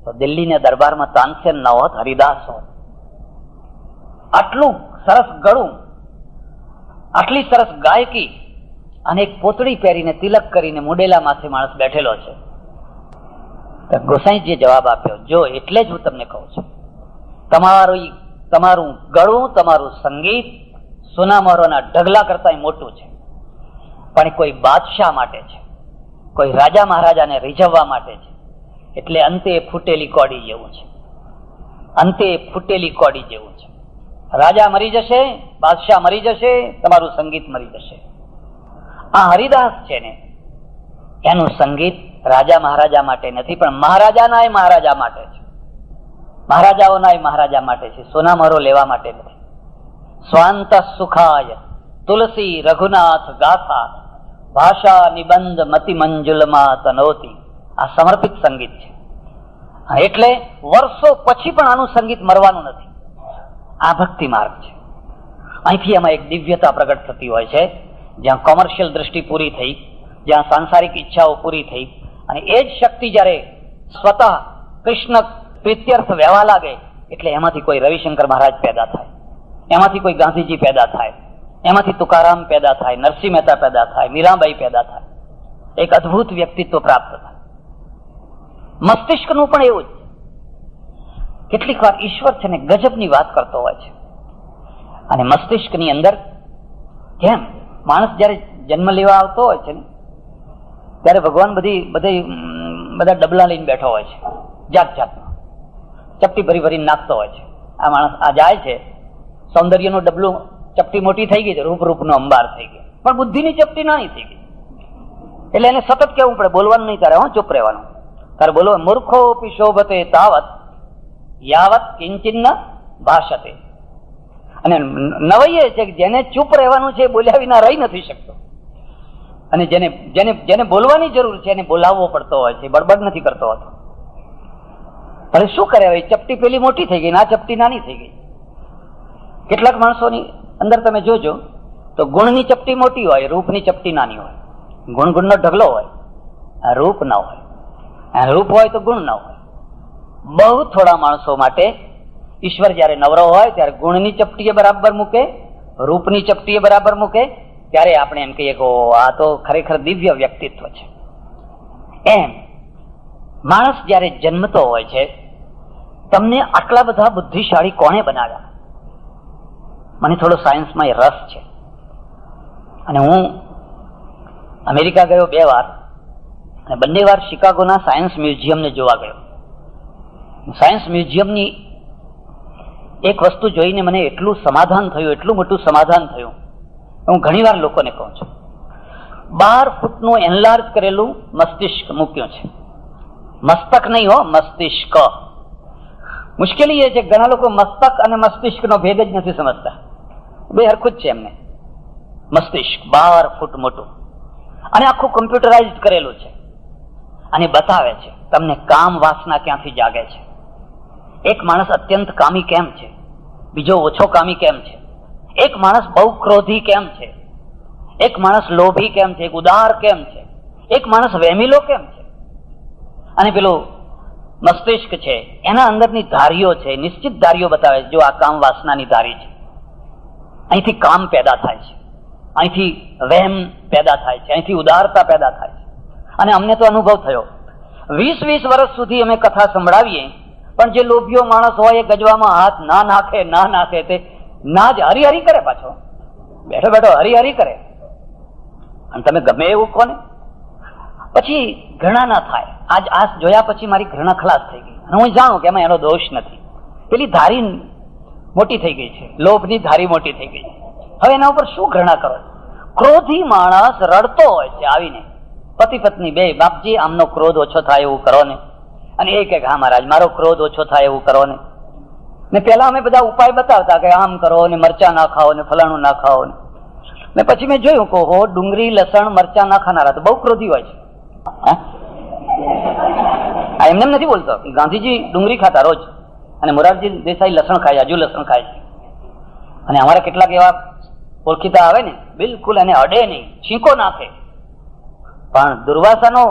તો દિલ્હીના દરબારમાં તાનસેન ન હોત, હરિદાસ હોત. આટલું સરસ ગળું, આટલી સરસ ગાયકી, અને એક પોતળી પહેરીને તિલક કરીને મુડેલા માથે માણસ બેઠેલો છે. ગોસાઈજીએ જવાબ આપ્યો, જો એટલે જ હું તમને કહું છું, તમારું ગળું, તમારું સંગીત સોના મોહરોના ઢગલા કરતા મોટું છે, પણ કોઈ બાદશાહ માટે છે, કોઈ રાજા મહારાજાને રીઝવવા માટે છે. એટલે અંતે ફૂટેલી કોડી જેવું છે, અંતે ફૂટેલી કોડી જેવું છે. રાજા મરી જશે, બાદશાહ મરી જશે, તમારું સંગીત મરી જશે. આ હરિદાસ છે ને એનું સંગીત રાજા મહારાજા માટે નથી, પણ મહારાજાના મહારાજા માટે છે, મહારાજાઓના મહારાજા માટે છે. સોના મોહરો લેવા માટે નથી. સ્વાંત સુખાય તુલસી રઘુનાથ ગાથા ભાષા નિબંધ મતિ મંજુલમાં તનોતી. આ સમર્પિત સંગીત છે. એટલે વર્ષો પછી પણ આનું સંગીત મરવાનું નથી. આ ભક્તિ માર્ગ છે. અહીંથી એમાં એક દિવ્યતા પ્રગટ થતી હોય છે. જ્યાં કોમર્શિયલ દ્રષ્ટિ પૂરી થઈ, જ્યાં સાંસારિક ઈચ્છાઓ પૂરી થઈ, અને એ જ શક્તિ જયારે સ્વતઃ કૃષ્ણ પ્રીત્યર્થ વહેવા લાગે એટલે એમાંથી કોઈ રવિશંકર મહારાજ પેદા થાય, એમાંથી કોઈ ગાંધીજી પેદા થાય, એમાંથી તુકારામ પેદા થાય, નરસિંહ મહેતા પેદા થાય, મીરાબાઈ પેદા થાય. એક અદભુત વ્યક્તિત્વ પ્રાપ્ત થાય. મસ્તિષ્કનું પણ એવું જ. કેટલીક વાર ઈશ્વર છે ને ગજબની વાત કરતો હોય છે. અને મસ્તિષ્કની અંદર કેમ માણસ જયારે જન્મ લેવા આવતો હોય છે ને ત્યારે ભગવાન બધા ડબલા લઈને બેઠો હોય છે, જાત જાતનો ચપટી ભરી ભરી નાખતો હોય છે. આ માણસ આ જાય છે, સૌંદર્યનું ડબલું, ચપટી મોટી થઈ ગઈ છે, રૂપનો અંબાર થઈ ગયો, પણ બુદ્ધિની ચપટી નાની થઈ ગઈ. એટલે એને સતત કહેવું પડે, બોલવાનું નહીં તારે, ચૂપ રહેવાનું તારે. બોલો મૂર્ખો શોભતે તાવત યાવત કિંચિન્ન ભાષતે. અને નવાઈ એ છે કે જેને ચૂપ રહેવાનું છે બોલ્યા વિના રહી નથી શકતો, અને જેને જેને જેને બોલવાની જરૂર છે એને બોલાવવો પડતો હોય છે, બડબડ નથી કરતો હોતો. હવે શું કરે? હવે ચપટી પેલી મોટી થઈ ગઈ, ના ચપટી નાની થઈ ગઈ. કેટલાક માણસોની અંદર તમે જોજો તો ગુણની ચપટી મોટી હોય, રૂપની ચપટી નાની હોય. ગુણનો ઢગલો હોય, રૂપ ના હોય. રૂપ હોય તો ગુણ ના હોય. બહુ થોડા માણસો માટે ઈશ્વર જયારે નવરો હોય ત્યારે ગુણની ચપટીએ બરાબર મૂકે, રૂપની ચપટીએ બરાબર મૂકે, ત્યારે આપણે એમ કહીએ કે આ તો ખરેખર દિવ્ય વ્યક્તિત્વ છે. એમ માણસ જયારે જન્મતો હોય છે, તમને આટલા બધા બુદ્ધિશાળી કોણે બનાવ્યા? મને થોડો સાયન્સમાં રસ છે, અને હું અમેરિકા ગયો 2 વાર, અને બંને વાર શિકાગોના સાયન્સ મ્યુઝિયમને જોવા ગયો. સાયન્સ મ્યુઝિયમની એક વસ્તુ જોઈને મને એટલું સમાધાન થયું, એટલું મોટું સમાધાન થયું. હું ઘણી વાર લોકોને કહું છું, 12 ફૂટનું એનલાર્જ કરેલું મસ્તિષ્ક મૂક્યું છે. મસ્તક નહીં હો, મસ્તિષ્ક. મુશ્કેલી એ છે ઘણા લોકો મસ્તક અને મસ્તિષ્કનો ભેદ જ નથી સમજતા. બે હરખું જ છે એમને. મસ્તિષ્ક 12 ફૂટ મોટું, અને આખું કમ્પ્યુટરાઇઝડ કરેલું છે, અને બતાવે છે તમને કામ વાસના ક્યાંથી જાગે છે. એક માણસ અત્યંત કામી કેમ છે, બીજો ઓછો કામી કેમ છે, એક માણસ બહુ ક્રોધી કેમ છે, એક માણસ લોભી કેમ છે, એક ઉદાર કેમ છે, એક માણસ વેમીલો કેમ છે. અને પેલું મસ્તિષ્ક છે એના અંદરની ધારીઓ છે, નિશ્ચિત ધારીઓ બતાવે છે. જો આ કામ વાસનાની ધારી છે, અહીંથી કામ પેદા થાય છે, અહીંથી વહેમ પેદા થાય છે, અહીંથી ઉદારતા પેદા થાય છે. અને અમને તો અનુભવ થયો, 20 વર્ષ સુધી અમે કથા સંભળાવીએ, પણ જે લોભીઓ માણસ હોય એ ગજવામાં હાથ ના નાખે તે ના જ હરિહરી કરે, પાછો બેઠો બેઠો હરિહરી કરે. અને તમે ગમે એવું કોને, પછી ઘૃણા ના થાય. આ જોયા પછી મારી ઘૃણા ખલાસ થઈ ગઈ, અને હું જાણું કે એમાં એનો દોષ નથી. પેલી ધારી મોટી થઈ ગઈ છે, લોભની ધારી મોટી થઈ ગઈ છે. હવે એના ઉપર શું ઘૃણા કરો? ક્રોધી માણસ રડતો હોય છે આવીને, પતિ પત્ની બે, બાપજી આમનો ક્રોધ ઓછો થાય એવું કરો ને. અને એ કે હા મહારાજ મારો ક્રોધ ઓછો થાય એવું કરો ને. પેલા અમે બધા ઉપાય બતાવતા કે આમ કરો ને, મરચા ના ખાઓ ને, ફલાણું ના ખાઓ ને. પછી મેં જોયું કે હો ડુંગળી લસણ મરચા ના ખાનારા તો બહુ ક્રોધી હોય છે. એમને નથી બોલતો. ગાંધીજી ડુંગળી ખાતા રોજ, અને મોરારજી દેસાઈ લસણ ખાય, હજુ લસણ ખાય છે. અને અમારા કેટલાક એવા ઓળખીતા આવે ને, બિલકુલ એને અડે નહીં, છીંકો નાખે. પણ દુર્વાસાનો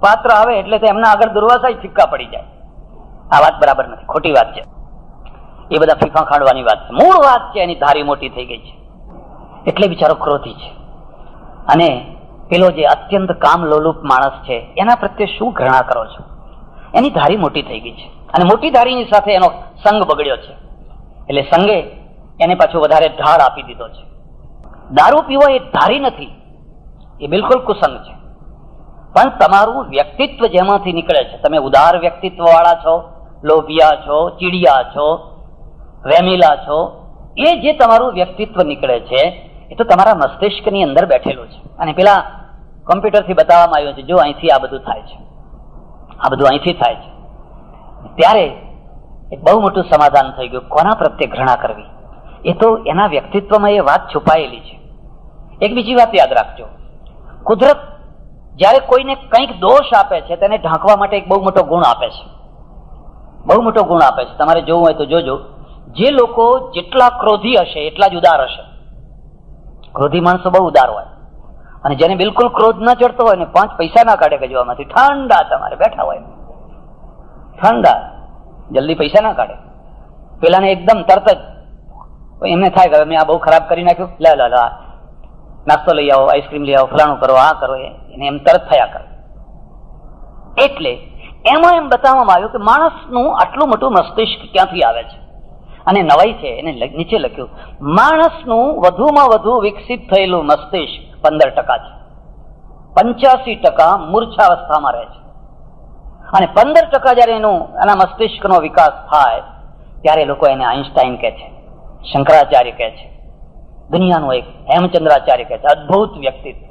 પાત્ર આવે એટલે તો એમના આગળ દુર્વાસા ફિક્કા પડી જાય. આ વાત બરાબર નથી, ખોટી વાત છે. એ બધા ફીફા ખાંડવાની વાત છે. મૂળ વાત છે એની ધારી મોટી થઈ ગઈ છે, એટલે બિચારો ક્રોધી છે. અને પેલો જે અત્યંત કામ લોલુપ માણસ છે એના પ્રત્યે શું ઘૃણા કરો છો? એની ધારી મોટી થઈ ગઈ છે, અને મોટી ધારીની સાથે એનો સંગ બગડ્યો છે. એટલે સંગે એને પાછું વધારે ઢાળ આપી દીધો છે. દારૂ પીવો એ ધારી નથી, એ બિલકુલ કુસંગ છે. પણ તમારું વ્યક્તિત્વ જેમાંથી નીકળે છે, તમે ઉદાર વ્યક્તિત્વ વાળા છો, લોભિયા છો, ચીડિયા છો, વેમીલા છો, એ જે તમારું વ્યક્તિત્વ નીકળે છે એ તો તમારા મસ્તિષ્કની અંદર બેઠેલું છે. અને પેલા કોમ્પ્યુટરથી બતાવવામાં આવ્યું છે, જો અહીંથી આ બધું થાય છે, આ બધું અહીંથી થાય છે. ત્યારે એક બહુ મોટું સમાધાન થઈ ગયું. કોના પ્રત્યે ઘૃણા કરવી? એ તો એના વ્યક્તિત્વમાં એ વાત છુપાયેલી છે. એક બીજી વાત યાદ રાખજો, કુદરત જયારે કોઈને કંઈક દોષ આપે છે તેને ઢાંકવા માટે એક બહુ મોટો ગુણ આપે છે, બહુ મોટો ગુણ આપે છે. તમારે જોવું હોય તો જોજો, જે લોકો જેટલા ક્રોધી હશે એટલા જ ઉદાર હશે. ક્રોધી માણસો બહુ ઉદાર હોય, અને જેને બિલકુલ ક્રોધ ના ચડતો હોય ને 5 પૈસા ના કાઢે ગજવામાંથી, ઠંડા તમારે બેઠા હોય, ઠંડા, જલ્દી પૈસા ના કાઢે. પેલાને એકદમ તરત જ એમને થાય કે મેં આ બહુ ખરાબ કરી નાખ્યું, લા નાસ્તો લઈ આવો, આઈસ્ક્રીમ લઈ આવો, ફલાણું કરો, આ કરો, એને એમ તરત થયા કરે. એટલે એમાં એમ બતાવવામાં આવ્યું કે માણસનું આટલું મોટું મસ્તિષ્ક ક્યાંથી આવે છે. અને નવાઈ છે, એને નીચે લખ્યું, માણસનું વધુમાં વધુ વિકસિત થયેલું મસ્તિષ્ક 15% છે, 85% મૂર્છાવસ્થામાં રહે છે. અને 15% જયારે એના મસ્તિષ્કનો વિકાસ થાય ત્યારે લોકો એને આઈન્સ્ટાઈન કહે છે, શંકરાચાર્ય કહે છે, દુનિયાનું એક હેમચંદ્રાચાર્ય કહે છે, અદભુત વ્યક્તિત્વ.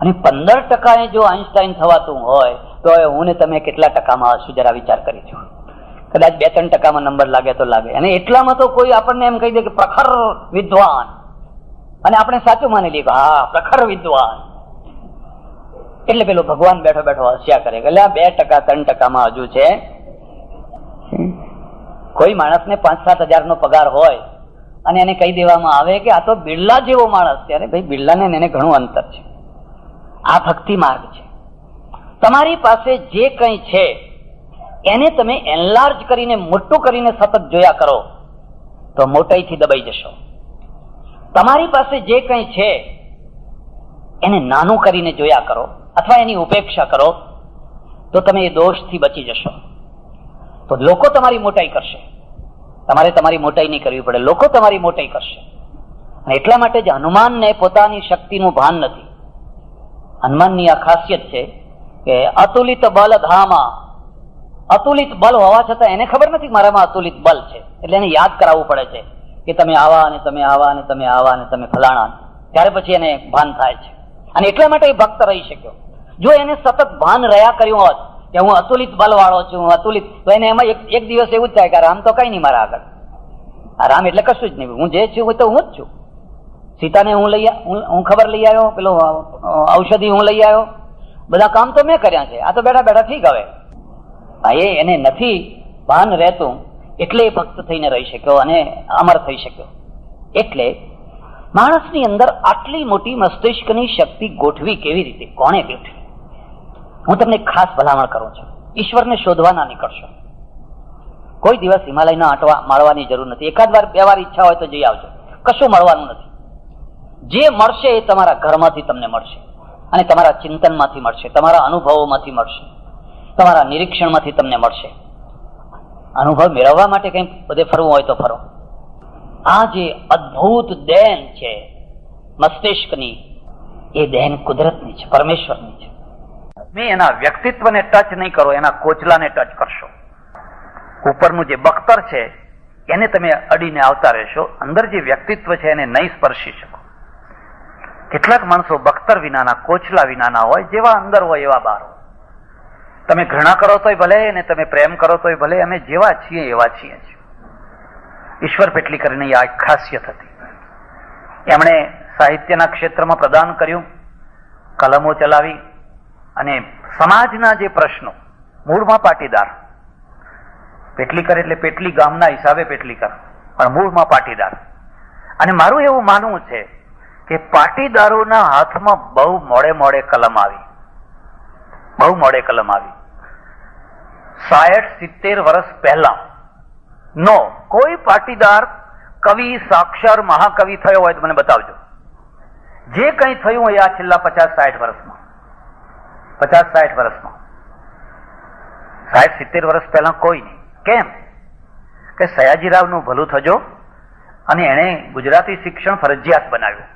અને 15% જો આઈન્સ્ટાઈન થવાતું હોય તો હવે હું ને તમે કેટલા ટકામાં હશું જરા વિચાર કરી છો. કદાચ 2-3% નંબર લાગે તો લાગે, અને એટલામાં તો કોઈ આપણને એમ કહી દે કે પ્રખર વિદ્વાન, અને આપણે સાચું માની લઈએ કે હા પ્રખર વિદ્વાન, એટલે પેલો ભગવાન બેઠો બેઠો હસ્યા કરે એટલે 2%-3% હજુ છે. કોઈ માણસને 5-7 હજારનો પગાર હોય અને એને કહી દેવામાં આવે કે આ તો બિરલા જેવો માણસ છે, અરે ભાઈ બિરલાને એને ઘણું અંતર છે. આ ભક્તિ માર્ગ છે. તમારી પાસે જે કંઈ છે એને તમે એનલાર્જ કરીને, મોટું કરીને સતત જોયા કરો તો મોટાઈથી દબાઈ જશો. તમારી પાસે જે કંઈ છે એને નાનું કરીને જોયા કરો અથવા એની ઉપેક્ષા કરો તો તમે એ દોષથી બચી જશો. તો લોકો તમારી મોટાઈ કરશે, તમારે તમારી મોટાઈ નહીં કરવી પડે, લોકો તમારી મોટાઈ કરશે. અને એટલા માટે જ હનુમાનને પોતાની શક્તિનું ભાન નથી. હનુમાનની આ ખાસિયત છે કે અતુલિત બલ ધામા, અતુલિત બલ હોવા છતાં એને ખબર નથી મારામાં અતુલિત બલ છે, એટલે એને યાદ કરાવવું પડે છે કે તમે આવા અને તમે આવા અને તમે આવા અને તમે ફલાણા, ત્યારે પછી એને ભાન થાય છે. અને એટલા માટે એ ભક્ત રહી શક્યો. જો એને સતત ભાન રહ્યા કર્યું હોત કે હું અતુલિત બલ વાળો છું, હું અતુલિત, તો એને એમાં એક દિવસ એવું જ થાય કે રામ તો કઈ નહીં મારા આગળ, આ રામ એટલે કશું જ નહીં, હું જે છું તો હું જ છું. સીતાને હું ખબર લઈ આવ્યો, પેલો ઔષધિ હું લઈ આવ્યો, બધા કામ તો મેં કર્યા છે, આ તો બેઠા બેઠા ઠીક. હવે એને નથી ભાન રહેતું એટલે એ ભક્ત થઈને રહી શક્યો અને અમર થઈ શક્યો. એટલે માણસની અંદર આટલી મોટી મસ્તિષ્કની શક્તિ ગોઠવી કેવી રીતે, કોણે ગોઠવી? હું તમને ખાસ ભલામણ કરું છું, ઈશ્વરને શોધવા ના નીકળશો. કોઈ દિવસ હિમાલયના આંટવા માળવાની જરૂર નથી. 1 વાર 2 વાર ઈચ્છા હોય તો જઈ આવજો, કશું મળવાનું નથી. જે મળશે એ તમારા ઘરમાંથી તમને મળશે, અને તમારા ચિંતનમાંથી મળશે, તમારા અનુભવોમાંથી મળશે, તમારા નિરીક્ષણમાંથી તમને મળશે. અનુભવ મેળવવા માટે કંઈ બધે ફરવું હોય તો ફરો. આ જે અદ્ભુત દેન છે મસ્તિષ્કની, એ દેન કુદરતની છે, પરમેશ્વરની છે. મેં એના વ્યક્તિત્વને ટચ નહીં કરો, એના કોચલાને ટચ કરશો. ઉપરનું જે બખ્તર છે એને તમે અડીને આવતા રહેશો, અંદર જે વ્યક્તિત્વ છે એને નહીં સ્પર્શી શકો. કેટલાક માણસો બખ્તર વિનાના, કોચલા વિનાના હોય, જેવા અંદર હોય એવા બહાર. તમે ઘૃણા કરો તોય ભલે અને તમે પ્રેમ કરો તોય ભલે, અમે જેવા છીએ એવા છીએ. ઈશ્વર પેટલીકરની આ ખાસિયત હતી. એમણે સાહિત્યના ક્ષેત્રમાં પ્રદાન કર્યું, કલમો ચલાવી, અને સમાજના જે પ્રશ્નો, મૂળમાં પાટીદાર, પેટલીકર એટલે પેટલી ગામના હિસાબે પેટલીકર, પણ મૂળમાં પાટીદાર. અને મારું એવું માનવું છે કે પાટીદારોના હાથમાં બહુ મોડે કલમ આવી, બહુ મોડે કલમ આવી. 60-70 વર્ષ પહેલા નો કોઈ પાટીદાર કવિ, સાક્ષર, મહાકવિ થયો હોય તો મને બતાવજો. જે કંઈ થયું હોય આ છેલ્લા 50-60 વર્ષમાં, 50-60 વર્ષમાં, 60-70 વર્ષ પહેલા કોઈ નહીં. કેમ કે સયાજીરાવનું ભલું થજો અને એણે ગુજરાતી શિક્ષણ ફરજિયાત બનાવ્યું.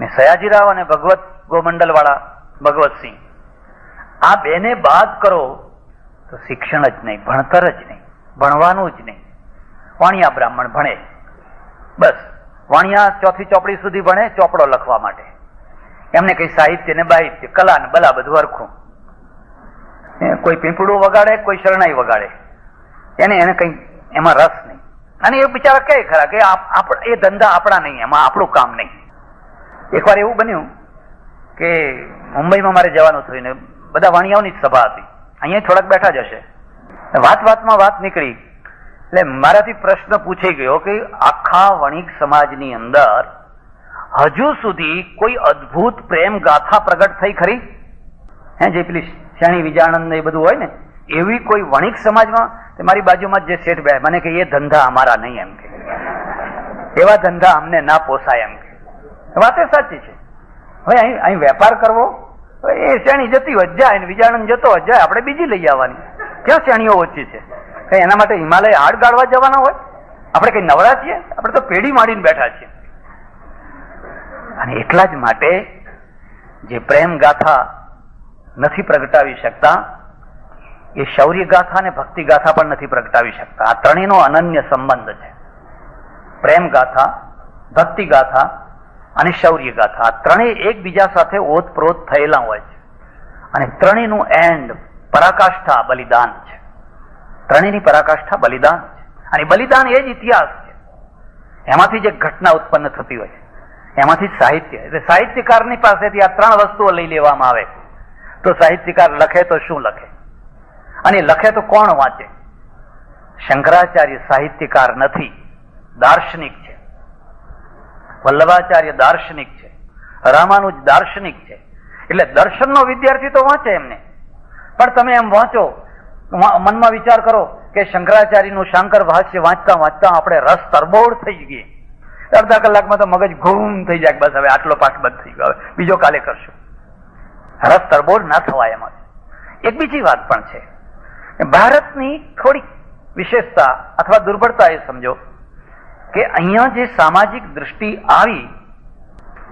ને સયાજીરાવ અને ભગવત ગોમંડલ વાળા ભગવતસિંહ, આ બેને બાદ કરો તો શિક્ષણ જ નહીં, ભણતર જ નહીં, ભણવાનું જ નહીં. વાણિયા બ્રાહ્મણ ભણે, બસ વાણિયા 4થી ચોપડી સુધી ભણે, ચોપડો લખવા માટે. એમને કઈ સાહિત્ય ને બાહિત્ય, કલા ને બલા બધું હરખું. કોઈ પીપળું વગાડે, કોઈ શરણાઈ વગાડે, એને કઈ એમાં રસ નહીં. અને એ બિચારા કહે ખરા કે એ ધંધા આપણા નહીં, એમાં આપણું કામ નહીં. એકવાર એવું બન્યું કે મુંબઈમાં મારે જવાનું થયું ને બધા વાણિયાઓની જ સભા હતી, અહીંયા થોડાક બેઠા જ હશે. વાતમાં વાત નીકળી એટલે મારાથી પ્રશ્ન પૂછાઈ ગયો કે આખા વણિક સમાજની અંદર હજુ સુધી કોઈ અદ્ભુત પ્રેમ ગાથા પ્રગટ થઈ ખરી? જે પેલી શેણી વિજાણંદ એ બધું હોય ને, એવી કોઈ વણિક સમાજમાં? મારી બાજુમાં જે શેઠ બે મને કે એ ધંધા અમારા નહીં, એમ કે એવા ધંધા અમને ના પોસાય, એમ કે વાત એ સાચી છે. હવે અહીં વેપાર કરવો, એ શેણી જતી હોય જાય, વિજાણંદ જતો હોય જાય, આપણે બીજી લઈ આવવાની. ક્યાં શેણીઓ ઓછી છે? કઈ એના માટે હિમાલય હાડ ગાળવા જવાના હોય? આપણે કઈ નવરા છીએ? આપણે તો પેઢી માંડીને બેઠા છીએ. અને એટલા જ માટે જે પ્રેમ ગાથા નથી પ્રગટાવી શકતા, એ શૌર્ય ગાથા અને ભક્તિ ગાથા પણ નથી પ્રગટાવી શકતા. આ ત્રણેયનો અનન્ય સંબંધ છે. પ્રેમ ગાથા, ભક્તિ ગાથા અને શૌર્ય ગાથા, આ ત્રણેય એકબીજા સાથે ઓતપ્રોત થયેલા હોય છે. અને ત્રણેયનું એન્ડ પરાકાષ્ઠા બલિદાન છે. ત્રણેયની પરાકાષ્ઠા બલિદાન છે. અને બલિદાન એ જ ઇતિહાસ છે. એમાંથી જે ઘટના ઉત્પન્ન થતી હોય છે એમાંથી સાહિત્ય. એટલે સાહિત્યકારની પાસેથી આ ત્રણ વસ્તુઓ લઈ લેવામાં આવે તો સાહિત્યકાર લખે તો શું લખે, અને લખે તો કોણ વાંચે? શંકરાચાર્ય સાહિત્યકાર નથી, દાર્શનિક છે. વલ્લભાચાર્ય દાર્શનિક છે. રામાનુજ દાર્શનિક છે. એટલે દર્શનનો વિદ્યાર્થી તો વાંચે એમને, પણ તમે એમ વાંચો, મનમાં વિચાર કરો કે શંકરાચાર્યનું શાંકર ભાષ્ય વાંચતા વાંચતા આપણે રસ તરબોળ થઈ ગઈ, અડધા કલાકમાં તો મગજ ઘૂમ થઈ જાય, બસ હવે આટલો પાઠ બંધ થઈ ગયો, હવે બીજો કાલે કરશું. રસ તરબોળ ના થવાય એમાં. એક બીજી વાત પણ છે, ભારતની થોડી વિશેષતા અથવા દુર્બળતા એ સમજો કે અહીંયા જે સામાજિક દૃષ્ટિ આવી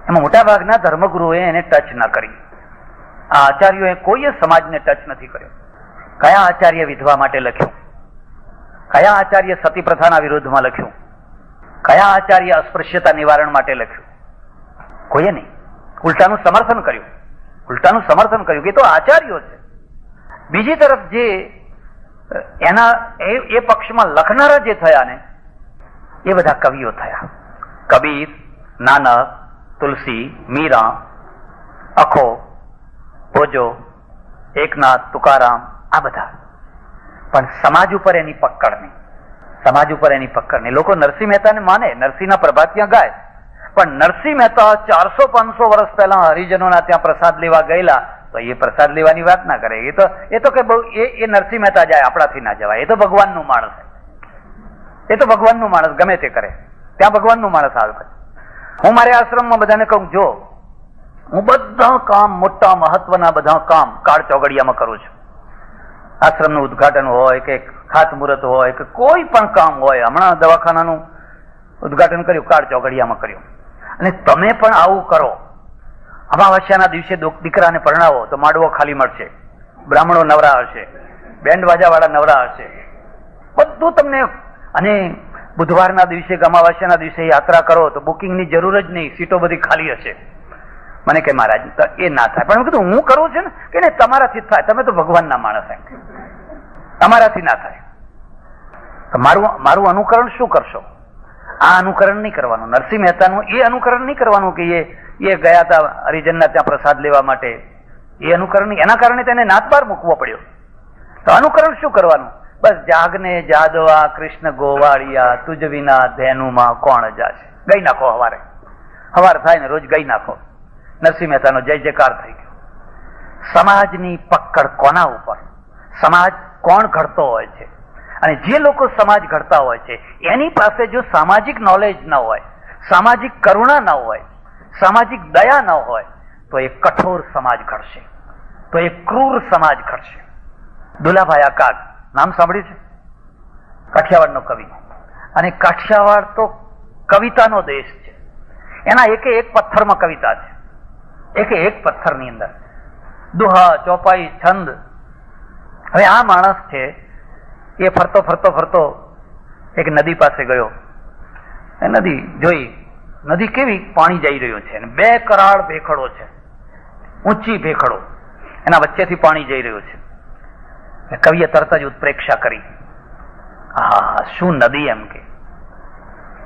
એમાં મોટાભાગના ધર્મગુરુઓએ એને ટચ ન કરી. આ આચાર્યોએ કોઈએ સમાજને ટચ નથી કર્યો. કયા આચાર્ય વિધવા માટે લખ્યું? કયા આચાર્ય સતી પ્રથાના વિરોધમાં લખ્યું? કયા આચાર્ય અસ્પૃશ્યતા નિવારણ માટે લખ્યું? કોઈએ નહીં. ઉલટાનું સમર્થન કર્યું. ઉલટાનું સમર્થન કર્યું કે તો આચાર્યો છે. બીજી તરફ જે એના એ પક્ષમાં લખનારા જે થયા ને એ બધા કવિઓ થયા. કબીર, નાનક, તુલસી, મીરા, અખો, ભોજો, એકનાથ, તુકારામ, આ બધા. પણ સમાજ ઉપર એની પકડ નહીં. સમાજ ઉપર એની પકડ નહીં. લોકો નરસિંહ મહેતાને માને, નરસિંહના પ્રભાતિયા ગાય, પણ નરસિંહ મહેતા 400-500 વર્ષ પહેલા હરિજનોના ત્યાં પ્રસાદ લેવા ગયેલા તો એ પ્રસાદ લેવાની વાત ના કરે. એ તો કે એ નરસિંહ મહેતા જાય, આપણાથી ના જવાય. એ તો ભગવાનનું માણસ, એ તો ભગવાનનું માણસ, ગમે તે કરે ત્યાં ભગવાનનું માણસ આવે. હું મારે આશ્રમમાં બધાને કહું, જો હું બધા કામ, મોટા મહત્વના બધા કામ કાળ ચોગડિયામાં કરું છું. આશ્રમનું ઉદઘાટન હોય કે ખાતમુહૂર્ત હોય કે કોઈ પણ કામ હોય, હમણાં દવાખાનાનું ઉદઘાટન કર્યું, કાળ ચોગડિયામાં કર્યું. અને તમે પણ આવું કરો. અમાવસ્યાના દિવસે દીકરાને પરણાવો તો માંડવો ખાલી મળશે, બ્રાહ્મણો નવરા હશે, બેન્ડ વાજાવાળા નવરા હશે, બધું તમને. અને બુધવારના દિવસે, અમાવસ્યાના દિવસે યાત્રા કરો તો બુકિંગની જરૂર જ નહીં, સીટો બધી ખાલી હશે. મને કે મહારાજ એ ના થાય. પણ મેં કીધું હું કરું છું ને કે નહીં, તમારાથી થાય. તમે તો ભગવાનના માણસ, તમારાથી ના થાય. તો મારું અનુકરણ શું કરશો? આ અનુકરણ નહીં કરવાનું. નરસિંહ મહેતાનું એ અનુકરણ નહીં કરવાનું કે એ ગયા હતા હરિજનના ત્યાં પ્રસાદ લેવા માટે. એ અનુકરણ નહીં. એના કારણે તેને નાતબાર મૂકવો પડ્યો. તો અનુકરણ શું કરવાનું? બસ જાગને જાદવા કૃષ્ણ ગોવાળિયા, તુજ વિના ધેનુમાં કોણ જાશે. ગઈ નાખો હવારે. હવાર થાય ને રોજ ગઈ નાખો. નરસિંહ મહેતાનો જય જયકાર થઈ ગયો. સમાજની પકડ કોના ઉપર? સમાજ કોણ ઘડતો હોય છે? અને જે લોકો સમાજ ઘડતા હોય છે એની પાસે જો સામાજિક નોલેજ ન હોય, સામાજિક કરુણા ન હોય, સામાજિક દયા ન હોય તો એ કઠોર સમાજ ઘડશે, તો એ ક્રૂર સમાજ ઘડશે. દુલાભાઈ આકાગ નામ સાંભળ્યું છે? કાઠિયાવાડનો કવિ. અને કાઠિયાવાડ તો કવિતાનો દેશ છે. એના એકે એક પથ્થરમાં કવિતા છે, એકે એક પથ્થરની અંદર દુહા, ચોપાઈ, છંદ. હવે આ માણસ છે એ ફરતો ફરતો ફરતો એક નદી પાસે ગયો. એ નદી જોઈ, નદી કેવી પાણી જઈ રહ્યું છે, 2 કરાળ ભેખડો છે, ઊંચી ભેખડો, એના વચ્ચેથી પાણી જઈ રહ્યું છે. કવિએ તરત જ ઉત્પ્રેક્ષા કરી, હા શું નદી! એમ કે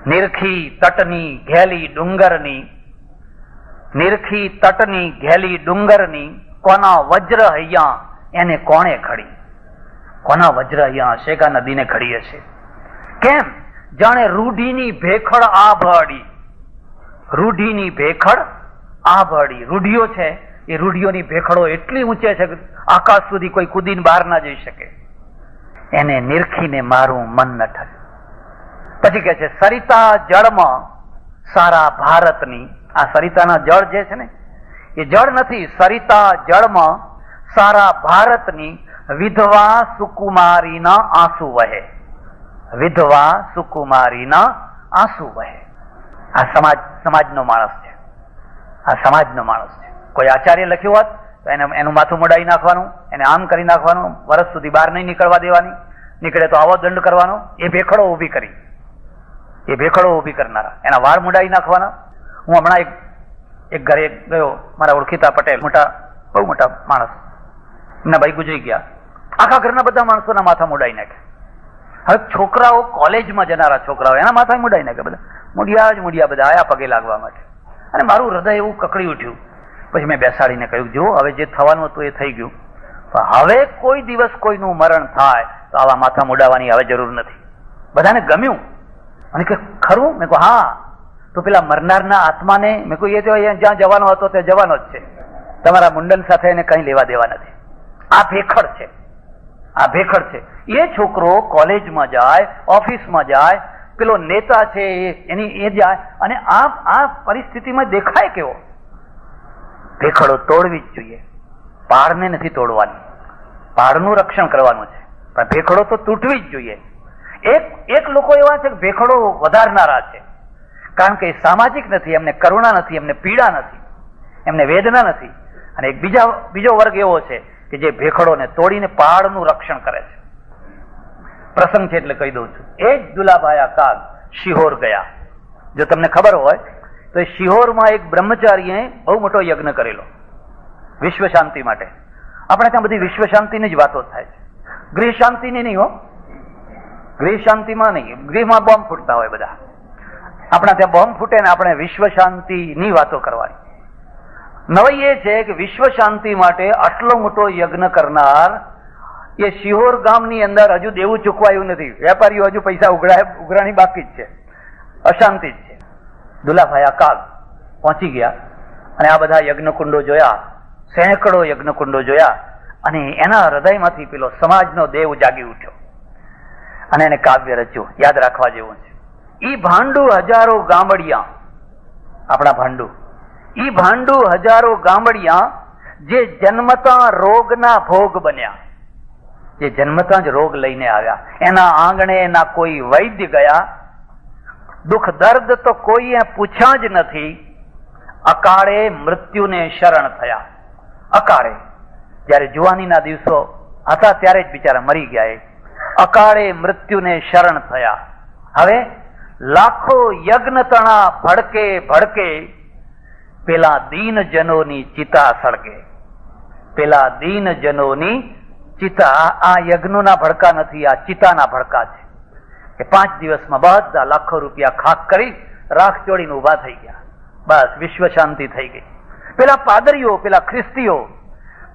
નિરખી તટની ઘેલી ડુંગરની, નિરખી તટની ઘેલી ડુંગરની, કોના વજ્ર હૈયા એને કોણે ખડી. કોના વજ્ર અહીંયા હશે કે નદીને ખડી હશે? કેમ? જાણે રૂઢીની ભેખડ આભડી. રૂઢીની ભેખડ આભડી. રૂઢિઓ છે એ રૂઢિઓની ભેખડો એટલી ઊંચે છે કે આકાશ સુધી કોઈ કૂદીને બહાર ના જઈ શકે. એને નિરખીને મારું મન ન ઠરે. પછી કે છે સરિતા જળમાં સારા ભારતની. આ સરિતાના જળ જે છે ને એ જળ નથી. સરિતા જળમાં સારા ભારતની વિધવા સુકુમારીના આંસુ વહે. વિધવા સુકુમારીના આંસુ વહે. આ સમાજનો માણસ છે. આ સમાજનો માણસ છે. કોઈ આચાર્ય લખ્યું હોત તો એનું માથું મોડાવી નાખવાનું, એને આમ કરી નાખવાનું, વર્ષ સુધી બહાર નહીં નીકળવા દેવાની, નીકળે તો આવો દંડ કરવાનો. એ ભેખડો ઊભી કરી, એ ભેખડો ઊભી કરનારા એના વાળ મોડાવી નાખવાના. હું હમણાં એક ઘરે ગયો, મારા ઓળખીતા પટેલ, બહુ મોટા માણસ, એમના ભાઈ ગુજરી ગયા. આખા ઘરના બધા માણસોના માથા મોડાવી નાખ્યા. હવે છોકરાઓ, કોલેજમાં જનારા છોકરાઓ, એના માથા મુડાઈ નાખે બધા, મુડિયા બધા આયા પગે લાગવા માટે. અને મારું હૃદય એવું કકડી ઉઠ્યું. પછી મેં બેસાડીને કહ્યું, જો હવે જે થવાનું હતું એ થઈ ગયું, પણ હવે કોઈ દિવસ કોઈનું મરણ થાય તો આવા માથા મુડાવવાની હવે જરૂર નથી. બધાને ગમ્યું. અને કે ખરું? મેં કહું હા. તો પેલા મરનારના આત્માને મેં કહ્યું, એ તો જ્યાં જવાનો હતો ત્યાં જવાનો જ છે, તમારા મુંડન સાથે એને કંઈ લેવા દેવા નથી. આ ભેખડ છે, આ ભેખડ છે. એ છોકરો કોલેજમાં જાય, ઓફિસમાં જાય, પેલો નેતા છે એ જાય, અને આ પરિસ્થિતિમાં દેખાય કેવો? ભેખડો તોડવી જ જોઈએ. પાડને નથી તોડવાની, પાડનું રક્ષણ કરવાનું છે, પણ ભેખડો તો તૂટવી જ જોઈએ. એક લોકો એવા છે કે ભેખડો વધારનારા છે, કારણ કે એ સામાજિક નથી, એમને કરુણા નથી, એમને પીડા નથી, એમને વેદના નથી. અને એક બીજો વર્ગ એવો છે કે જે ભેખડોને તોડીને પહાડનું રક્ષણ કરે છે. પ્રસંગ છે એટલે કહી દઉં છું. એ જ દુલાભાયા કાગ શિહોર ગયા. જો તમને ખબર હોય તો એ શિહોરમાં એક બ્રહ્મચારીએ બહુ મોટો યજ્ઞ કરેલો વિશ્વ શાંતિ માટે. આપણે ત્યાં બધી વિશ્વ શાંતિની જ વાતો થાય છે, ગૃહ શાંતિની નહીં હો. ગૃહ શાંતિમાં નહીં, ગૃહમાં બોમ્બ ફૂટતા હોય બધા. આપણા ત્યાં બોમ્બ ફૂટે ને આપણે વિશ્વ શાંતિની વાતો કરવાની. નવાઈ એ છે કે વિશ્વ શાંતિ માટે આટલો મોટો યજ્ઞ કરનાર એ શિહોર ગામની અંદર હજુ દેવું ચૂકવાયું નથી. વેપારીઓ હજુ પૈસા ઉઘરાણી બાકી જ છે, અશાંતિ જ છે. દુલાભાયા કાગ પહોંચી ગયા અને આ બધા યજ્ઞકુંડો જોયા, સેંકડો યજ્ઞકુંડો જોયા, અને એના હૃદયમાંથી પેલો સમાજનો દેવ જાગી ઉઠ્યો અને એને કાવ્ય રચ્યું. યાદ રાખવા જેવું છે. ઈ ભાંડુ હજારો ગામડિયા, આપણા ભાંડુ, ઈ ભાંડુ હજારો ગામડિયા જે જન્મતા રોગના ભોગ બન્યા, જે જન્મતા જ રોગ લઈને આવ્યા, એના આંગણે ના કોઈ વૈદ્ય ગયા, દુઃખ દર્દ તો કોઈએ પૂછ્યા જ નથી, અકાળે મૃત્યુને શરણ થયા. અકાળે, જયારે જુવાનીના દિવસો હતા ત્યારે જ બિચારા મરી ગયા. એ અકાળે મૃત્યુને શરણ થયા. હવે લાખો યજ્ઞ તણા ભડકે ભડકે, પેલા દીનજનોની ચિતા સળગે. પેલા દીનજનોની ચિતા, આ યજ્ઞોના ભડકા નથી, આ ચિતાના ભડકા છે. કે 5 દિવસમાં બધા લાખો રૂપિયા ખાક કરી રાખ ચોડીને ઉભા થઈ ગયા. બસ વિશ્વ શાંતિ થઈ ગઈ. પેલા પાદરીઓ, પેલા ખ્રિસ્તીઓ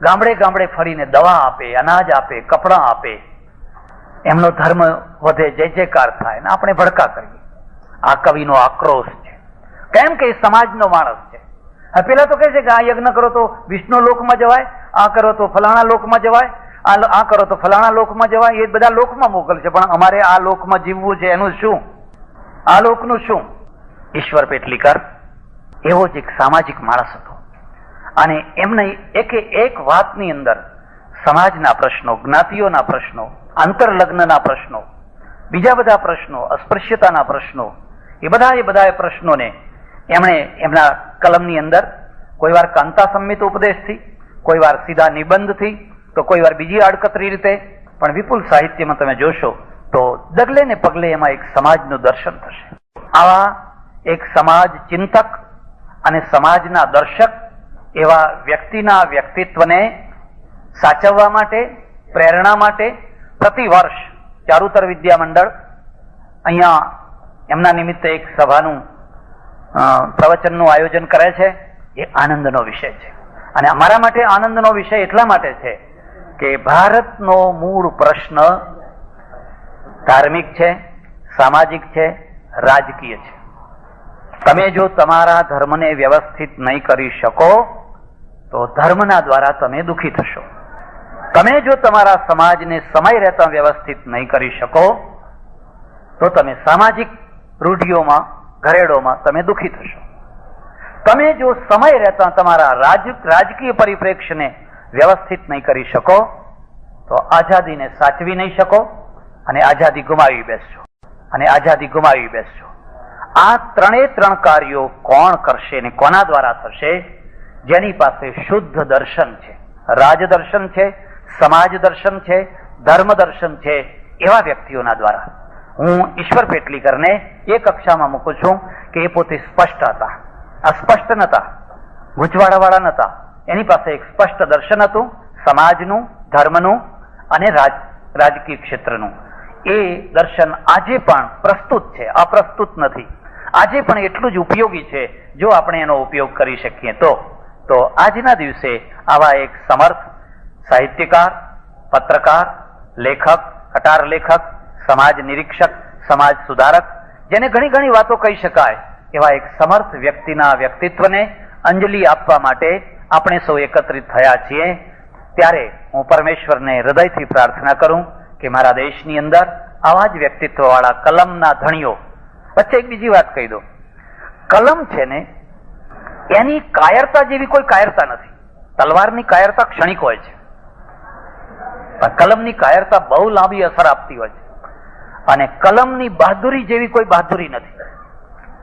ગામડે ગામડે ફરીને દવા આપે, અનાજ આપે, કપડાં આપે, એમનો ધર્મ વધે, જય જયકાર થાય, ને આપણે ભડકા કરીએ. આ કવિનો આક્રોશ છે, કેમ કે સમાજનો માણસ છે. પેલા તો કહે છે કે આ યજ્ઞ કરો તો વિષ્ણુ લોકમાં જવાય, આ કરો તો ફલાણા લોકમાં જવાય, આ કરો તો ફલાણા લોકમાં જવાય. એ બધા લોકમાં મોકલશે, પણ અમારે આ લોકમાં જીવવું છે, એનું શું? આ લોકનું શું? ઈશ્વર પેટલીકર એવો જ એક સામાજિક માણસ હતો, અને એમને એક વાતની અંદર સમાજના પ્રશ્નો, જ્ઞાતિઓના પ્રશ્નો, આંતરલગ્નના પ્રશ્નો, બીજા બધા પ્રશ્નો, અસ્પૃશ્યતાના પ્રશ્નો, એ બધા પ્રશ્નોને એમણે એમના કલમની અંદર કોઈ વાર કાંતા સંમિત ઉપદેશથી, કોઈ વાર સીધા નિબંધથી, તો કોઈ વાર બીજી આડકતરી રીતે, પણ વિપુલ સાહિત્યમાં તમે જોશો તો ડગલે ને પગલે એમાં એક સમાજનું દર્શન થશે. આવા એક સમાજ ચિંતક અને સમાજના દર્શક એવા વ્યક્તિના વ્યક્તિત્વને સાચવવા માટે, પ્રેરણા માટે પ્રતિ વર્ષ ચારુતર વિદ્યા મંડળ અહીંયા એમના નિમિત્તે એક સભાનું પ્રવચનનું આયોજન કરે છે. એ આનંદનો વિષય છે, અને અમારા માટે આનંદનો વિષય એટલા માટે છે કે ભારતનો મૂળ પ્રશ્ન ધાર્મિક છે, સામાજિક છે, રાજકીય છે. તમે જો તમારા ધર્મને વ્યવસ્થિત નહીં કરી શકો તો ધર્મના દ્વારા તમે દુઃખી થશો. તમે જો તમારા સમાજને સમય રહેતા વ્યવસ્થિત નહીં કરી શકો તો તમે સામાજિક રૂઢિઓમાં, ઘરેડોમાં તમે દુઃખી થશો. તમે જો સમય રહેતા તમારા રાજકીય પરિપ્રેક્ષ્યને વ્યવસ્થિત નહીં કરી શકો તો આઝાદીને સાચવી નહીં શકો, અને આઝાદી ગુમાવી બેસશો. આ ત્રણ કાર્યો કોણ કરશે ને કોના દ્વારા થશે? જેની પાસે શુદ્ધ દર્શન છે, રાજદર્શન છે, સમાજ દર્શન છે, ધર્મ દર્શન છે, એવા વ્યક્તિઓના દ્વારા. હું ઈશ્વર પેટલીકરને એ કક્ષામાં મૂકું છું કે એ પોતે સ્પષ્ટ હતા, અસ્પષ્ટ નતા, ગૂંચવાડાવાળા નતા. એની પાસે એક સ્પષ્ટ દર્શન હતું, સમાજનું, ધર્મનું અને રાજકીય ક્ષેત્રનું. એ દર્શન આજે પણ પ્રસ્તુત છે, અપ્રસ્તુત નથી. આજે પણ એટલું જ ઉપયોગી છે જો આપણે એનો ઉપયોગ કરી શકીએ તો આજના દિવસે આવા એક સમર્થ સાહિત્યકાર, પત્રકાર, લેખક, કટાર લેખક, સમાજ નિરીક્ષક, સમાજ સુધારક, જેને ઘણી ઘણી વાતો કહી શકાય એવા એક સમર્થ વ્યક્તિના વ્યક્તિત્વને અંજલિ આપવા માટે આપણે સૌ એકત્રિત થયા છીએ. ત્યારે હું પરમેશ્વરને હૃદયથી પ્રાર્થના કરું કે મારા દેશની અંદર આવા જ વ્યક્તિત્વવાળા કલમના ધણીઓ. વચ્ચે એક બીજી વાત કહી દો, કલમ છે ને એની કાયરતા જેવી કોઈ કાયરતા નથી. તલવારની કાયરતા ક્ષણિક હોય છે, પણ કલમની કાયરતા બહુ લાંબી અસર આપતી હોય છે. અને કલમની બહાદુરી જેવી કોઈ બહાદુરી નથી.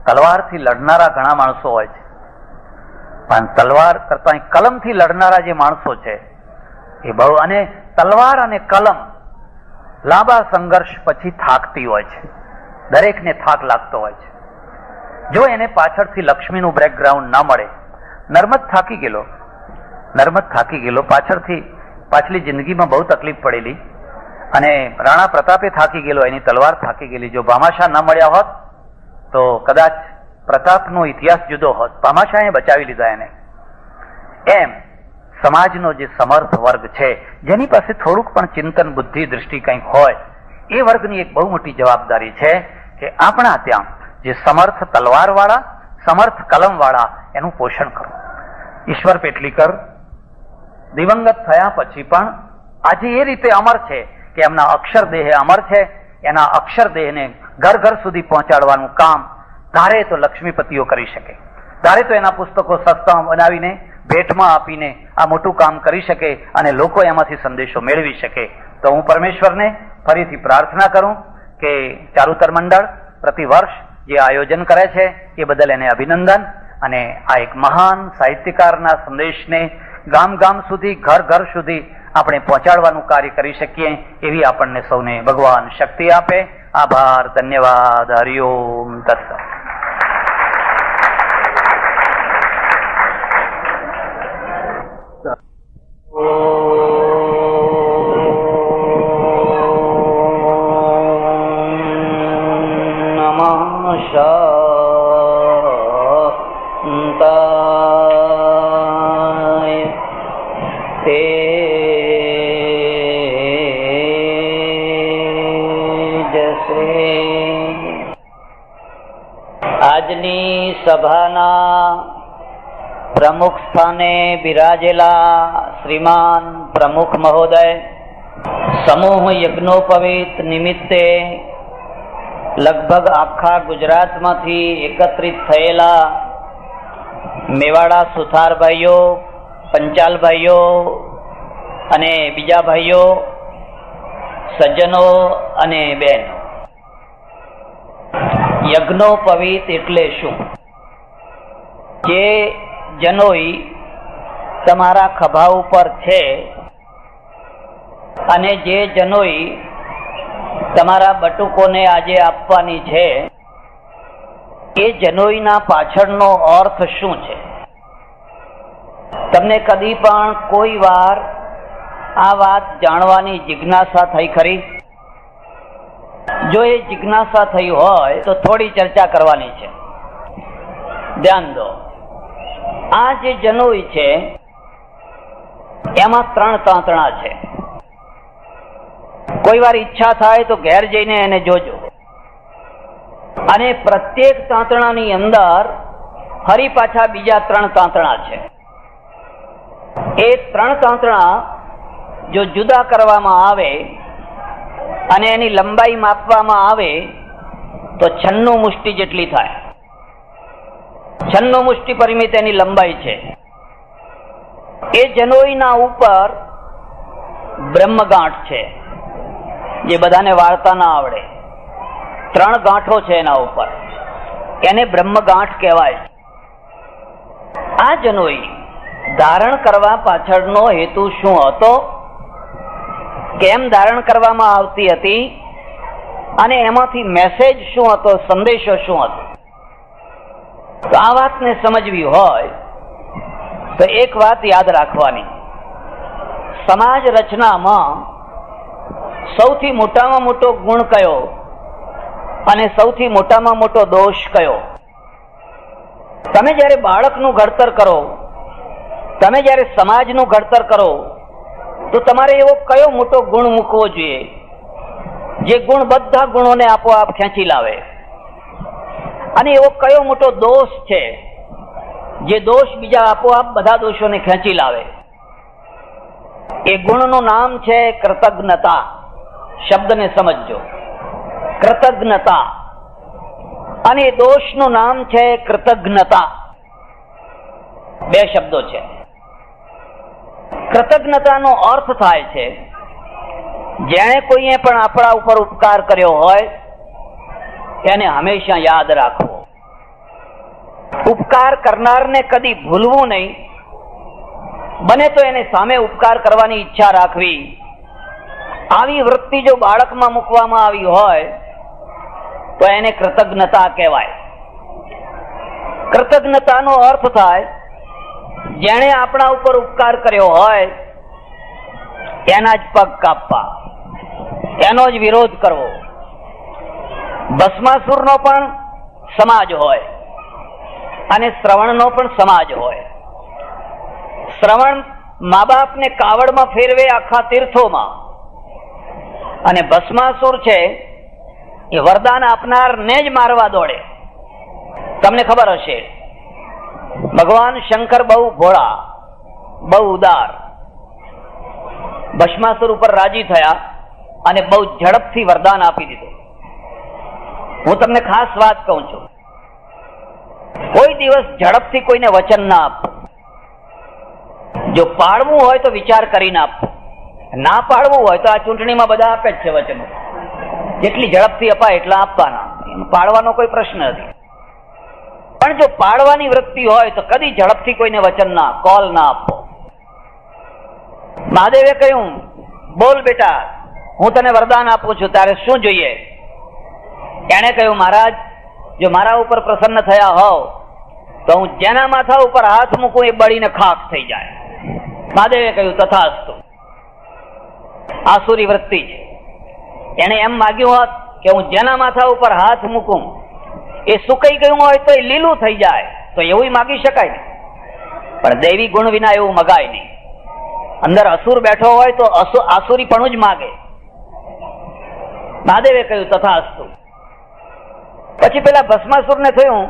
તલવારથી લડનારા ઘણા માણસો હોય છે, પણ તલવાર કરતા કલમથી લડનારા જે માણસો છે એ બહુ. અને તલવાર અને કલમ લાંબા સંઘર્ષ પછી થાકતી હોય છે, દરેકને થાક લાગતો હોય છે. જો એને પાછળથી લક્ષ્મીનું બેકગ્રાઉન્ડ ના મળે, નર્મદ થાકી ગયેલો પાછલી જિંદગીમાં બહુ તકલીફ પડેલી, અને રાણા પ્રતાપે થાકી ગયેલો, એની તલવાર થાકી ગયેલી. જો ભામાશાહ ન મળ્યા હોત તો કદાચ પ્રતાપનો ઇતિહાસ જુદો હોત. ભામાશાહે બચાવી લીધા એને. એમ સમાજનો જે સમર્થ વર્ગ છે, જેની પાસે થોડુંક પણ ચિંતન, બુદ્ધિ, દૃષ્ટિ કંઈક હોય, એ વર્ગની એક બહુ મોટી જવાબદારી છે કે આપણા ત્યાં જે સમર્થ તલવારવાળા, સમર્થ કલમવાળા, એનું પોષણ કરો. ઈશ્વર પેટલીકર દિવંગત થયા પછી પણ આજે એ રીતે અમર છે કે એમના અક્ષરદેહ અમર છે. એના અક્ષરદેહને ઘર ઘર સુધી પહોંચાડવાનું કામ ધારે તો લક્ષ્મીપતિઓ કરી શકે, ધારે તો એના પુસ્તકો સસ્તા બનાવીને ભેટમાં આપીને આ મોટું કામ કરી શકે અને લોકો એમાંથી સંદેશો મેળવી શકે. તો હું પરમેશ્વરને ફરીથી પ્રાર્થના કરું કે ચારુતર મંડળ પ્રતિ વર્ષ જે આયોજન કરે છે એ બદલ એને અભિનંદન. અને આ એક મહાન સાહિત્યકારના સંદેશને ગામ ગામ સુધી, ઘર ઘર સુધી આપણે પહોંચાડવાનું કાર્ય કરી શકીએ એવી આપણને સૌને ભગવાન શક્તિ આપે. આભાર, ધન્યવાદ. હરિઓમ તત્સત. આજની સભાના પ્રમુખ સ્થાને બિરાજેલા શ્રીમાન પ્રમુખ મહોદય, સમૂહ યજ્ઞોપવિત નિમિત્તે લગભગ આખા ગુજરાતમાંથી એકત્રિત થયેલા મેવાડા સુથાર ભાઈઓ, પંચાલ ભાઈઓ અને બીજા ભાઈઓ, સજ્જનો અને બહેનો, યજ્ઞોપવિત એટલે શું? જે જનોઈ તમારા ખભા ઉપર છે અને જે જનોઈ તમારા બટુકોને આજે આપવાની છે, એ જનોઈના પાછળનો અર્થ શું છે? તમને કદી પણ કોઈ વાર આ વાત જાણવાની જિજ્ઞાસા થઈ ખરી? જો એ જિજ્ઞાસા થઈ હોય તો થોડી ચર્ચા કરવાની છે. ધ્યાન દો. આ જે જનોઈ છે એમાં 3 તાંતણા છે. કોઈ વાર ઈચ્છા થાય તો ઘેર જઈને એને જોજો. અને પ્રત્યેક તાંતણાની અંદર ફરી પાછા બીજા 3 તાંતણા છે. એ 3 તાંતણા જો જુદા કરવામાં આવે અને એની લંબાઈ માપવામાં આવે તો 96 મુષ્ટિ જેટલી થાય. 96 મુષ્ટિ પરિમિત એની લંબાઈ છે. એ જનોઈના ઉપર બ્રહ્મગાંઠ છે, જે બધાને વાર્તા ના આવડે. 3 ગાંઠો છે એના ઉપર, એને બ્રહ્મગાંઠ કહેવાય. આ જનોઈ ધારણ કરવા પાછળનો હેતુ શું હતો, કેમ ધારણ કરવામાં આવતી હતી અને એમાંથી મેસેજ શું હતો, સંદેશો શું હતો? તો આ વાતને સમજવી હોય તો એક વાત યાદ રાખવાની. સમાજ રચનામાં સૌથી મોટામાં મોટો ગુણ કયો અને સૌથી મોટામાં મોટો દોષ કયો? તમે જ્યારે બાળકનું ઘડતર કરો, તમે જ્યારે સમાજનું ઘડતર કરો, તો તમારે એવો કયો મોટો ગુણ મૂકવો જોઈએ જે ગુણ બધા ગુણોને આપોઆપ ખેંચી લાવે? અને એવો કયો મોટો દોષ છે જે દોષ બીજા આપોઆપ બધા દોષોને ખેંચી લાવે? એ ગુણનું નામ છે કૃતજ્ઞતા. શબ્દને સમજજો, કૃતજ્ઞતા. અને એ દોષનું નામ છે કૃતજ્ઞતા. બે શબ્દો છે. કૃતજ્ઞતાનો અર્થ થાય છે જેણે કોઈએ પણ આપણા ઉપર ઉપકાર કર્યો હોય તેને હંમેશા યાદ રાખવો. ઉપકાર કરનારને કદી ભૂલવું નહીં. બને તો એને સામે ઉપકાર કરવાની ઈચ્છા રાખવી. આવી વૃત્તિ જો બાળકમાં મૂકવામાં આવી હોય તો એને કૃતજ્ઞતા કહેવાય. કૃતજ્ઞતાનો અર્થ થાય જેણે આપણા ઉપર ઉપકાર કર્યો હોય એના જ પગ કાપવા, એનો જ વિરોધ કરવો. ભસ્માસુરનો પણ સમાજ હોય અને શ્રવણનો પણ સમાજ હોય. શ્રવણ મા બાપને કાવડમાં ફેરવે આખા તીર્થોમાં, અને ભસ્માસુર છે એ વરદાન આપનારને જ મારવા દોડે. તમને ખબર હશે, ભગવાન શંકર બહુ ભોળા, બહુ ઉદાર. ભસ્માસુર ઉપર રાજી થયા અને બહુ ઝડપથી વરદાન આપી દીધું. હું તમને ખાસ વાત કહું છું, કોઈ દિવસ ઝડપથી કોઈને વચન ના આપવું. જો પાળવું હોય તો વિચાર કરીને આપવું. ના પાળવું હોય તો આ ચૂંટણીમાં બધા આપે જ છે વચનો. જેટલી ઝડપથી અપાય એટલા આપવાના, પાળવાનો કોઈ પ્રશ્ન નથી. પણ જો પાળવાની વૃત્તિ હોય તો કદી ઝડપથી કોઈને વચન ના, કોલ ના આપવો. મહાદેવે કહ્યું, બોલ બેટા, હું તને વરદાન આપું છું, તારે શું જોઈએ? એણે કહ્યું, મહારાજ, જો મારા ઉપર પ્રસન્ન થયા હોવ તો હું જેના માથા ઉપર હાથ મૂકું એ બળીને ખાખ થઈ જાય. મહાદેવે કહ્યું, તથાસ્તુ. આસુરી વૃત્તિ છે. એને એમ માગ્યું હોત કે હું જેના માથા ઉપર હાથ મૂકું એ સુકાઈ ગયું હોય તો એ લીલું થઈ જાય, તો એવું માગી શકાય ને. પણ દૈવી ગુણ વિના એવું મગાય નહીં. અંદર અસુર બેઠો હોય તો આસુરી પણ જ માગે. મહાદેવે કહ્યું, તથાસ્તુ. પછી પેલા ભસ્માસુરને થયું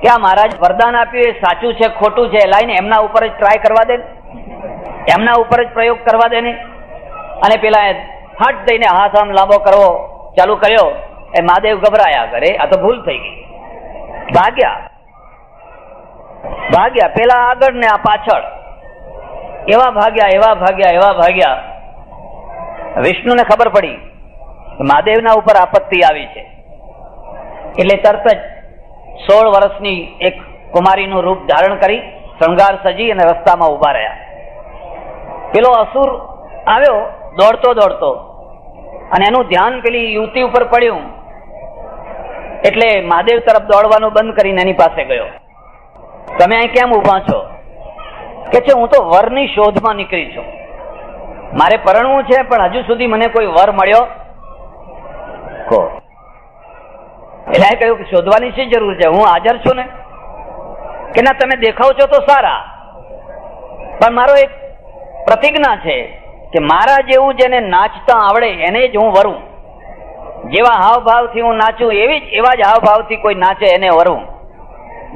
કે આ મહારાજ વરદાન આપ્યું એ સાચું છે ખોટું છે, લાઈને એમના ઉપર જ ટ્રાય કરવા દે, એમના ઉપર જ પ્રયોગ કરવા દે ને. અને પેલા ફાટ દઈને હાથ આમ લાંબો કરવો ચાલુ કર્યો. એ મહાદેવ ગભરાયા, ઘરે આ તો ભૂલ થઈ ગઈ. ભાગ્યા પેલા આગળ ને આ પાછળ. એવા ભાગ્યા. વિષ્ણુને ખબર પડી કે મહાદેવના ઉપર આપત્તિ આવી છે. એટલે તરત જ 16 વર્ષની એક કુમારીનું રૂપ ધારણ કરી શૃંગાર સજી અને રસ્તામાં ઉભા રહ્યા. પેલો અસુર આવ્યો દોડતો અને એનું ધ્યાન પેલી યુવતી ઉપર પડ્યું. એટલે મહાદેવ તરફ દોડવાનું બંધ કરીને એની પાસે ગયો. તમે અહીં કેમ ઉભા છો? કે છે, હું તો વરની શોધમાં નીકળી છું. મારે પરણવું છે પણ હજુ સુધી મને કોઈ વર મળ્યો. એટલે કહ્યું કે શોધવાની શી જરૂર છે, હું હાજર છું ને. કે ના, તમે દેખાવ છો તો સારા, પણ મારો એક પ્રતિજ્ઞા છે કે મારા જેવું જેને નાચતા આવડે એને જ હું વરું. જેવા હાવભાવથી હું નાચું એવા જ હાવભાવથી કોઈ નાચે એને વરું.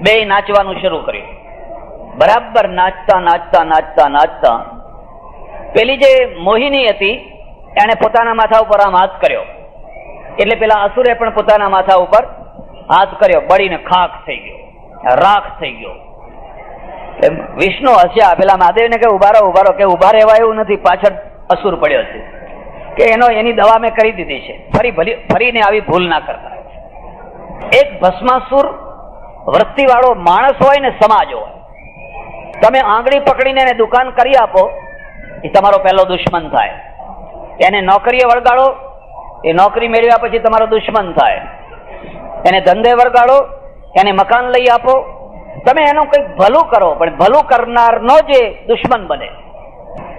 બે નાચવાનું શરૂ કર્યું. બરાબર નાચતા પેલી જે મોહિની હતી એને પોતાના માથા ઉપર આમ હાથ કર્યો. એટલે પેલા અસુરે પણ પોતાના માથા ઉપર હાથ કર્યો. બળીને ખાખ થઈ ગયો, રાખ થઈ ગયો. વિષ્ણુ હસ્યા. પેલા મહાદેવને કે ઉભા રહો, કે ઉભા રહેવા એવું નથી, પાછળ અસુર પડ્યો છે, કે એની દવા મેં કરી દીધી છે, ફરીને આવી ભૂલ ના કરતા. એક ભસ્માસુર વૃત્તિ વાળો માણસ હોય ને સમાજ હોય, તમે આંગળી પકડીને એને દુકાન કરી આપો, એ તમારો પહેલો દુશ્મન થાય. એને નોકરીએ વળગાડો, એ નોકરી મેળવ્યા પછી તમારો દુશ્મન થાય. એને ધંધે વળગાડો, એને મકાન લઈ આપો, તમે એનું કંઈક ભલું કરો, પણ ભલું કરનારનો જે દુશ્મન બને.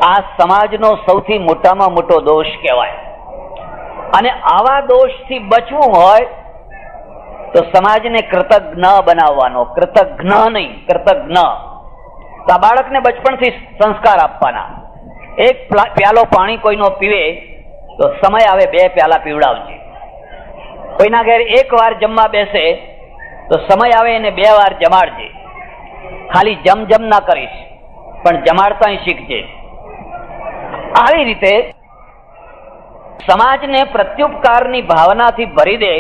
આ સમાજનો સૌથી મોટામાં મોટો દોષ કહેવાય. અને આવા દોષથી બચવું હોય તો સમાજને કૃતજ્ઞ બનાવવાનો, કૃતજ્ઞ નહીં, કૃતજ્ઞ. તો આ બાળકને બચપણથી સંસ્કાર આપવાના. એક પ્યાલો પાણી કોઈનો પીવે તો સમય આવે 2 પ્યાલા પીવડાવજે. કોઈના ઘેર 1 વાર જમવા બેસે તો સમય આવે એને 2 વાર જમાડજે. ખાલી જમ ના કરીશ, પણ જમાડતા શીખજે. આવી રીતે સમાજને પ્રત્યુપકારની ભાવનાથી ભરી દે,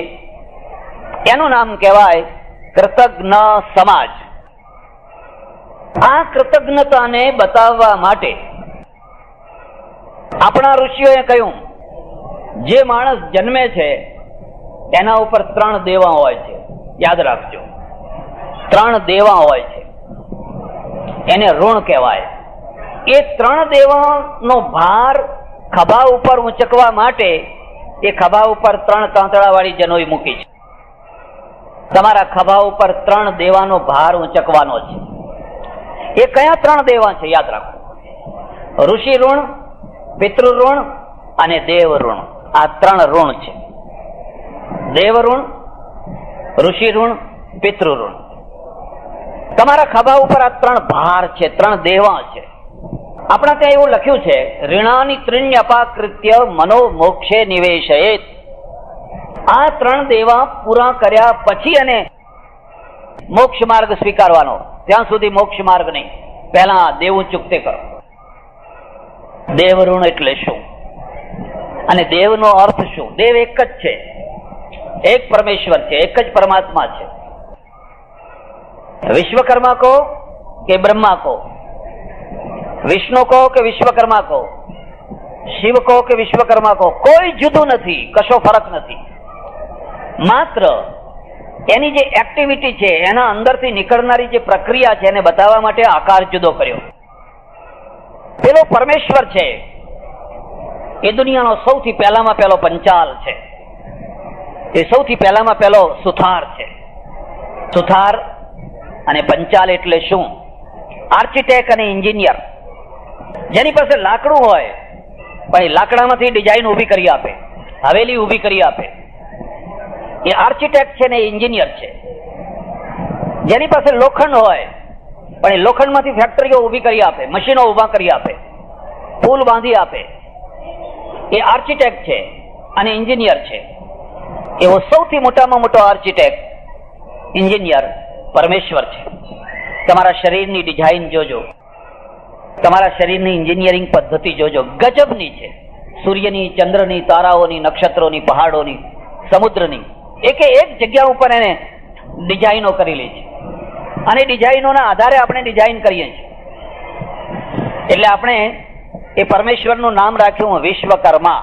એનું નામ કહેવાય કૃતજ્ઞ સમાજ. આ કૃતજ્ઞતાને બતાવવા માટે આપણા ઋષિઓએ કહ્યું, જે માણસ જન્મે છે એના ઉપર 3 દેવા હોય છે. યાદ રાખજો, 3 દેવા હોય છે, એને ઋણ કહેવાય. એ 3 દેવાનો ભાર ખભા ઉપર ઉંચકવા માટે એ ખભા ઉપર 3 કાંતળા વાળી જનોઈ મૂકી છે. તમારા ખભા ઉપર 3 દેવાનો ભાર ઉંચકવાનો છે. એ કયા 3 દેવા છે? યાદ રાખો, ઋષિ ઋણ, પિતૃ ઋણ અને દેવ ઋણ. આ 3 ઋણ છે. દેવ ઋણ, ઋષિ ઋણ, પિતૃ ઋણ. તમારા ખભા ઉપર આ 3 ભાર છે, 3 દેવા છે. આપણા ત્યાં એવું લખ્યું છે, ઋણાની ત્રિણ્ય અપાકૃત્ય મનો મોક્ષે નિવેશયેત. આ 3 દેવા પૂરા કર્યા પછી અને મોક્ષ માર્ગ સ્વીકારવાનો. ત્યાં સુધી મોક્ષ માર્ગ નહીં, પહેલા દેવું ચૂકતે કરો. દેવ ઋણ એટલે શું અને દેવનો અર્થ શું? દેવ એક જ છે, એક પરમેશ્વર છે, એક જ પરમાત્મા છે. વિશ્વકર્મા કો કે બ્રહ્મા કો, વિષ્ણુ કો કે વિશ્વકર્મા કો, શિવ કો કે વિશ્વકર્મા કો, કોઈ જુદું નથી, કશો ફરક નથી. માત્ર એની જે એક્ટિવિટી છે, એના અંદરથી નીકળનારી જે પ્રક્રિયા છે, એને બતાવવા માટે આકાર જુદો કર્યો. પેલો પરમેશ્વર છે એ દુનિયાનો સૌથી પહેલામાં પહેલો પંચાલ છે. એ સૌથી પહેલામાં પહેલો સુથાર છે. સુથાર અને પંચાલ એટલે શું? આર્કિટેક્ટ અને એન્જિનિયર. જેની પાસે લાકડું હોય પણ એ લાકડામાંથી ડિઝાઇન ઊભી કરી આપે, હવેલી ઊભી કરી આપે, એ આર્કિટેક્ટ છે ને એન્જિનિયર છે. જેની પાસે લોખંડ હોય પણ એ લોખંડમાંથી ફેક્ટરીઓ ઊભી કરી આપે, મશીનો ઊભા કરી આપે, પુલ બાંધી આપે, એ આર્કિટેક્ટ છે અને એન્જિનિયર છે. એવો સૌથી મોટામાં મોટો આર્કિટેક્ટ, એન્જિનિયર પરમેશ્વર છે. તમારા શરીરની ડિઝાઇન જોજો, તમારા શરીરની એન્જિનિયરિંગ પદ્ધતિ જોજો, ગજબની છે. સૂર્યની, ચંદ્રની, તારાઓની, નક્ષત્રોની, પહાડોની, સમુદ્રની, એક જગ્યા ઉપર એને ડિઝાઇનો કરેલી છે. અને ડિઝાઇનોના આધારે આપણે ડિઝાઇન કરીએ છીએ. એટલે આપણે એ પરમેશ્વરનું નામ રાખ્યું વિશ્વકર્મા.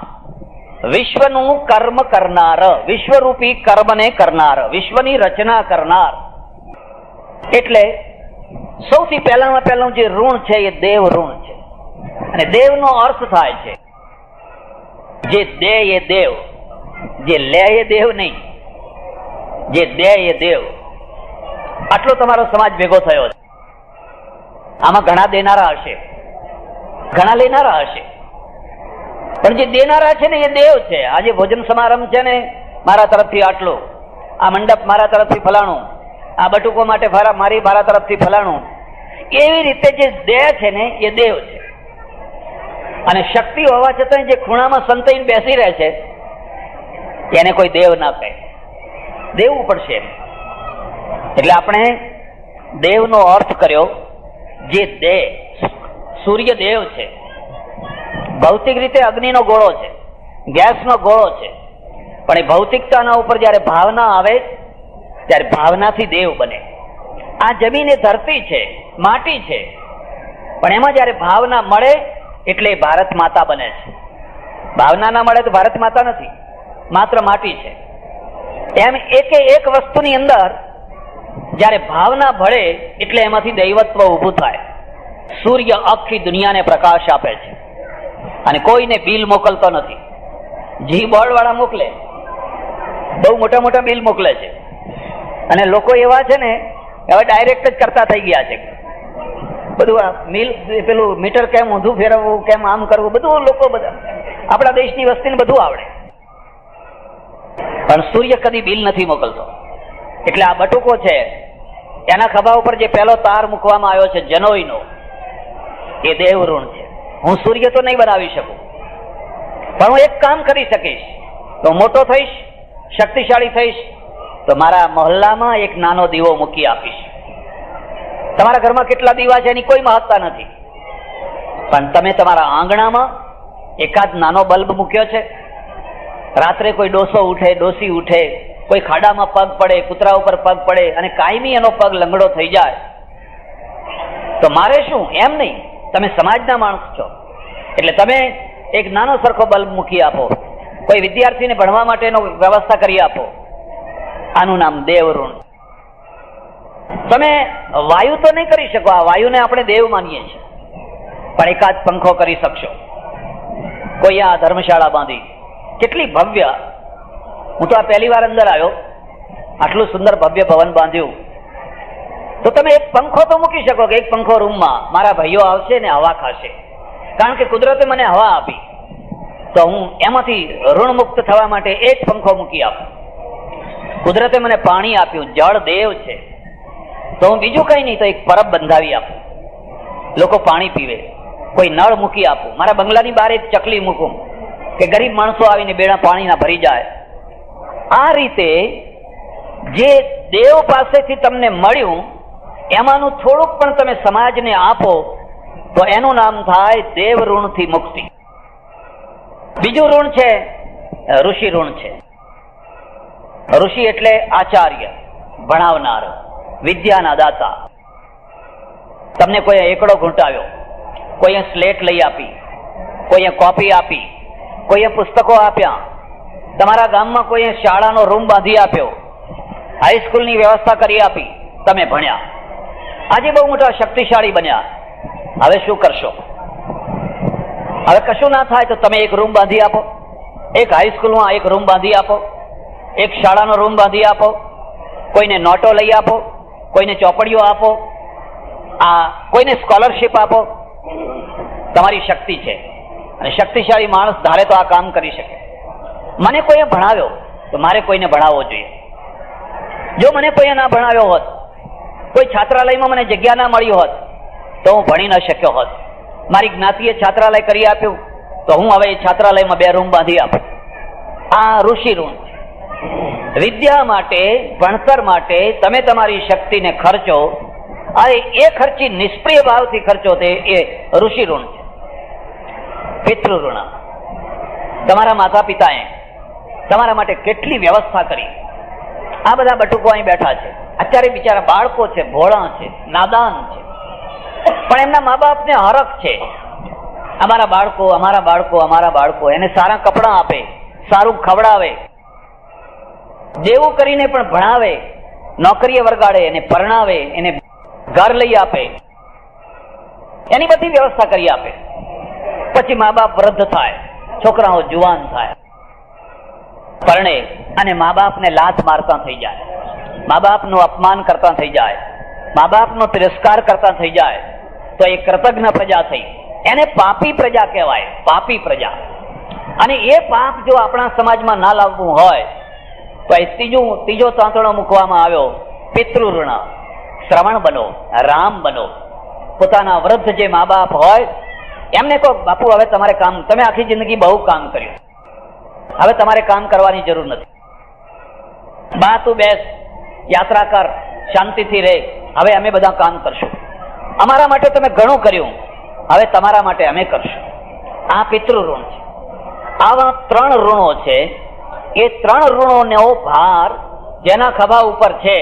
વિશ્વનું કર્મ કરનાર, વિશ્વરૂપી કર્મને કરનાર, વિશ્વની રચના કરનાર. એટલે સૌથી પહેલામાં પહેલું જે ઋણ છે એ દેવ ઋણ છે. અને દેવનો અર્થ થાય છે જે દે એ દેવ, જે લે એ દેવ નહીં, જે દે એ દેવ. આટલો તમારો સમાજ ભેગો થયો છે. આમાં ઘણા દેનારા હશે, ઘણા લેનારા હશે, પણ જે દેનારા છે ને એ દેવ છે. આજે ભોજન સમારંભ છે ને, મારા તરફથી આટલું, આ મંડપ મારા તરફથી ફલાણું, આ બટુકો માટે મારા તરફથી ફલાણું. એવી રીતે જે દે છે ને એ દેવ છે. અને શક્તિ હોવા છતાં જે ખૂણામાં સંતાઈને બેસી રહે છે એને કોઈ દેવ ના કહે, દેવું પડશે. એટલે આપણે દેવનો અર્થ કર્યો જે દે. સૂર્ય દેવ છે, ભૌતિક રીતે અગ્નિનો ગોળો છે, ગેસનો ગોળો છે, પણ એ ભૌતિકતાના ઉપર જયારે ભાવના આવે ત્યારે ભાવનાથી દેવ બને. આ જમીન એ ધરતી છે, માટી છે, પણ એમાં જયારે ભાવના મળે એટલે ભારત માતા બને છે. ભાવના ના મળે તો ભારત માતા નથી, માત્ર માટી છે. એમ એક વસ્તુની અંદર જયારે ભાવના ભળે એટલે એમાંથી દૈવત્વ ઊભું થાય. સૂર્ય આખી દુનિયાને પ્રકાશ આપે છે અને કોઈને બિલ મોકલતો નથી. જી બોર્ડ વાળા મોકલે, બહુ મોટા મોટા બિલ મોકલે છે. અને લોકો એવા છે ને હવે ડાયરેક્ટ જ કરતા થઈ ગયા છે. બધું પેલું મીટર કેમ ઊંધું ફેરવવું, કેમ આમ કરવું, બધું લોકો બધા આપણા દેશની વસ્તીને બધું આવડે. પણ સૂર્ય કદી બિલ નથી મોકલતો. એટલે આ બટુકો છે એના ખભા ઉપર જે પહેલો તાર મૂકવામાં આવ્યો છે જનોઈનો, એ દેવ ઋણ છે. હું સૂર્ય તો નહીં બનાવી શકું, પણ હું એક કામ કરી શકીશ. તો મોટો થઈશ, શક્તિશાળી થઈશ, તો મારા મહોલ્લામાં એક નાનો દીવો મૂકી આપીશ. તમારા ઘરમાં કેટલા દીવા છે એની કોઈ મહત્તા નથી, પણ તમે તમારા આંગણામાં એકાદ નાનો બલ્બ મૂક્યો છે. રાત્રે કોઈ ડોસો ઉઠે, ડોસી ઉઠે, કોઈ ખાડામાં પગ પડે, કૂતરા ઉપર પગ પડે અને કાયમી એનો પગ લંગડો થઈ જાય, તો મારે શું? એમ નહીં, તમે સમાજના માણસ છો એટલે તમે એક નાનો સરખો બલ્બ મૂકી આપો, કોઈ વિદ્યાર્થીને ભણવા માટેનો વ્યવસ્થા કરી આપો. આનું નામ દેવ ઋણ. તમે વાયુ તો નહીં કરી શકો, આ વાયુને આપણે દેવ માનીએ છીએ, પણ એકાદ પંખો કરી શકશો. કોઈ આ ધર્મશાળા બાંધી, કેટલી ભવ્ય! હું તો આ પહેલી વાર અંદર આવ્યો, આટલું સુંદર ભવ્ય ભવન બાંધ્યું. તો તમે એક પંખો તો મૂકી શકો કે એક પંખો રૂમમાં મારા ભાઈઓ આવશે ને હવા ખાશે. કારણ કે કુદરતે મને હવા આપી, તો હું એમાંથી ઋણ મુક્ત થવા માટે એક પંખો મૂકી આપું. કુદરતે મને પાણી આપ્યું, જળ દેવ છે, તો હું બીજું કઈ નહીં તો એક પરબ બંધાવી આપું, લોકો પાણી પીવે. કોઈ નળ મૂકી આપું, મારા બંગલાની બહાર એક ચકલી મૂકું કે ગરીબ માણસો આવીને બેડા પાણીના ભરી જાય. આ રીતે જે દેવ પાસેથી તમને મળ્યું એમાંનું થોડુંક પણ તમે સમાજને આપો તો એનું નામ થાય દેવ ઋણથી મુક્તિ. બીજું ઋણ છે ઋષિ ઋણ છે. ઋષિ એટલે આચાર્ય, ભણાવનાર, વિદ્યાના દાતા. તમને કોઈ એકડો ઘૂંટાવ્યો, કોઈએ સ્લેટ લઈ આપી, કોઈએ કોપી આપી, કોઈએ પુસ્તકો આપ્યા, તમારા ગામમાં કોઈએ શાળાનો રૂમ બાંધી આપ્યો, હાઈસ્કૂલની વ્યવસ્થા કરી આપી, તમે ભણ્યા, આજે બહુ મોટા શક્તિશાળી બન્યા. હવે શું કરશો? હવે કશું ના થાય તો તમે એક રૂમ બાંધી આપો, એક હાઈસ્કૂલમાં એક રૂમ બાંધી આપો, એક શાળાનો રૂમ બાંધી આપો, કોઈને નોટો લઈ આપો, કોઈને ચોપડીઓ આપો, કોઈને સ્કોલરશીપ આપો. તમારી શક્તિ છે અને શક્તિશાળી માણસ ધારે તો આ કામ કરી શકે. મને કોઈએ ભણાવ્યો તો મારે કોઈને ભણાવવો જોઈએ. જો મને કોઈએ ના ભણાવ્યો હોત, કોઈ છાત્રાલયમાં મને જગ્યા ના મળી હોત તો હું ભણી ન શક્યો હોત. મારી જ્ઞાતિએ છાત્રાલય કરી આપ્યું તો હું હવે એ છાત્રાલયમાં 2 રૂમ બાંધી આપું. આ ઋષિ ઋણ. વિદ્યા માટે, ભણતર માટે તમે તમારી શક્તિને ખર્ચો, અને એ ખર્ચી નિષ્પ્રિય ભાવથી ખર્ચો, તે એ ઋષિ ઋણ છે. પિતૃ ઋણ. તમારા માતા પિતાએ તમારા માટે કેટલી વ્યવસ્થા કરી. આ બધા બટુકો અહીં બેઠા છે, અત્યારે બિચારા બાળકો છે, ભોળા છે, નાદાન છે, પણ એમના મા બાપને હરખ છે, અમારા બાળકો, અમારા બાળકો, અમારા બાળકો. એને સારા કપડાં આપે, સારું ખવડાવે, દેવું કરીને પણ ભણાવે, નોકરીએ વરગાડે, એને પરણાવે, એને ઘર લઈ આપે, એની બધી વ્યવસ્થા કરી આપે. પછી મા બાપ વૃદ્ધ થાય, છોકરાઓ જુવાન થાય, પરણે અને મા બાપને લાત મારતા થઈ જાય, મા બાપનું અપમાન કરતા થઈ જાય, મા બાપનો તિરસ્કાર કરતા થઈ જાય, તો એ કૃતજ્ઞ પ્રજા થઈ. એને પાપી પ્રજા કહેવાય, પાપી પ્રજા. અને એ પાપ જો આપણા સમાજમાં ના લાવવું હોય તો એ ત્રીજો તાંતણો મૂકવામાં આવ્યો, પિતૃ ઋણ. શ્રવણ બનો, રામ બનો. પોતાના વૃદ્ધ જે મા બાપ હોય એમને કહો, બાપુ હવે તમારે કામ, તમે આખી જિંદગી બહુ કામ કર્યું, હવે તમારે કામ કરવાની જરૂર નથી. બા તું બેસ, યાત્રા કર, શાંતિથી રહે, હવે અમે બધા કામ કરશું. અમારા માટે તમે ઘણું કર્યું, હવે તમારા માટે અમે કરશું. આ પિતૃ ઋણ છે. આવા 3 ઋણો છે. એ 3 ઋણોનો ભાર જેના ખભા ઉપર છે,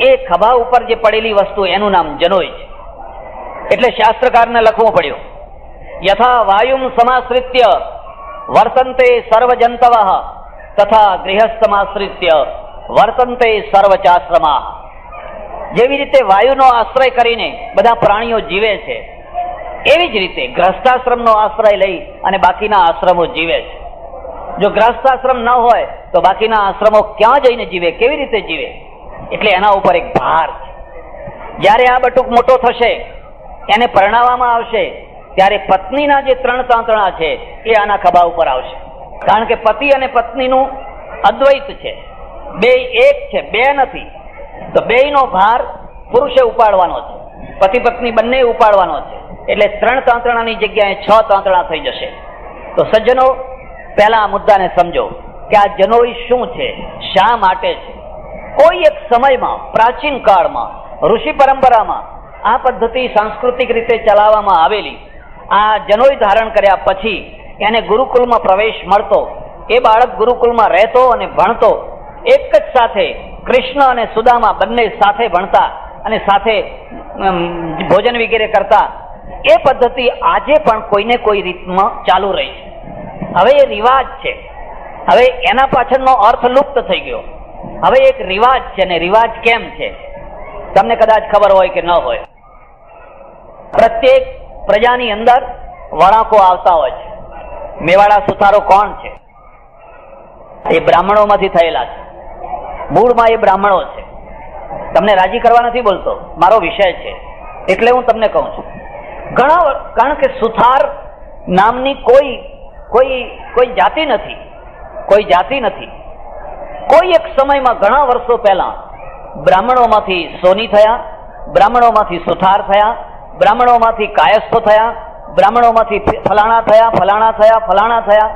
એ ખભા ઉપર જે પડેલી વસ્તુ એનું નામ જનોઈ છે. એટલે શાસ્ત્રકારને લખવું પડ્યું, યથા વાયુમ સમાશ્રિત્ય વર્તન્તે સર્વજંતવ તથા ગૃહસ્થમાશ્રિત્ય વર્તન્તે સર્વચાશ્રમા. જેવી રીતે વાયુનો આશ્રય કરીને બધા પ્રાણીઓ જીવે છે, એવી જ રીતે ગ્રહસ્થાશ્રમનો આશ્રય લઈ અને બાકીના આશ્રમો જીવે છે. જો ગ્રહસ્થાશ્રમ ન હોય તો બાકીના આશ્રમો ક્યાં જઈને જીવે, કેવી રીતે જીવે? એટલે એના ઉપર એક ભાર છે. જ્યારે આ બટુક મોટો થશે, એને પરણાવવામાં આવશે, ત્યારે પત્નીના જે 3 તાંતણા છે એ આના ખભા ઉપર આવશે. કારણ કે પતિ અને પત્નીનું અદ્વૈત છે, બે એક છે, બે નથી. તો બેયનો ભાર પુરુષે ઉપાડવાનો છે, પતિ પત્ની બંને ઉપાડવાનો છે. એટલે 3 તાંતણાની જગ્યાએ 6 તાંતણા થઈ જશે. તો સજ્જનો, પહેલા આ મુદ્દાને સમજો કે આ જનોઈ શું છે, શા માટે છે. કોઈ એક સમયમાં, પ્રાચીન કાળમાં, ઋષિ પરંપરામાં આ પદ્ધતિ સાંસ્કૃતિક રીતે ચલાવવામાં આવેલી. આ જનોઈ ધારણ કર્યા પછી એને ગુરુકુળમાં પ્રવેશ મળતો, એ બાળક ગુરુકુળમાં રહેતો અને ભણતો. એક જ સાથે કૃષ્ણ અને સુદામા બંને સાથે ભણતા અને સાથે ભોજન વગેરે કરતા. એ પદ્ધતિ આજે પણ કોઈને કોઈ રીતમાં ચાલુ રહી છે. હવે એ રિવાજ છે, હવે એના પાછળનો અર્થ લુપ્ત થઈ ગયો. હવે એક રિવાજ છે, ને રિવાજ કેમ છે તમને કદાચ ખબર હોય કે ન હોય. પ્રત્યેક પ્રજાની અંદર વળાંકો આવતા હોય છે. મેવાડા સુથારો કોણ છે? એ બ્રાહ્મણોમાંથી થયેલા છે. મૂળમાં એ બ્રાહ્મણો છે. તમને રાજી કરવા નથી બોલતો, મારો વિષય છે એટલે હું તમને કહું છું. કારણ કે સુથાર નામની કોઈ જાતિ નથી, કોઈ જાતિ નથી. કોઈ એક સમયમાં ઘણા વર્ષો પહેલા બ્રાહ્મણોમાંથી સોની થયા, બ્રાહ્મણોમાંથી સુથાર થયા, બ્રાહ્મણોમાંથી કાયસ્થ થયા, બ્રાહ્મણોમાંથી ફલાણા થયા, ફલાણા થયા, ફલાણા થયા.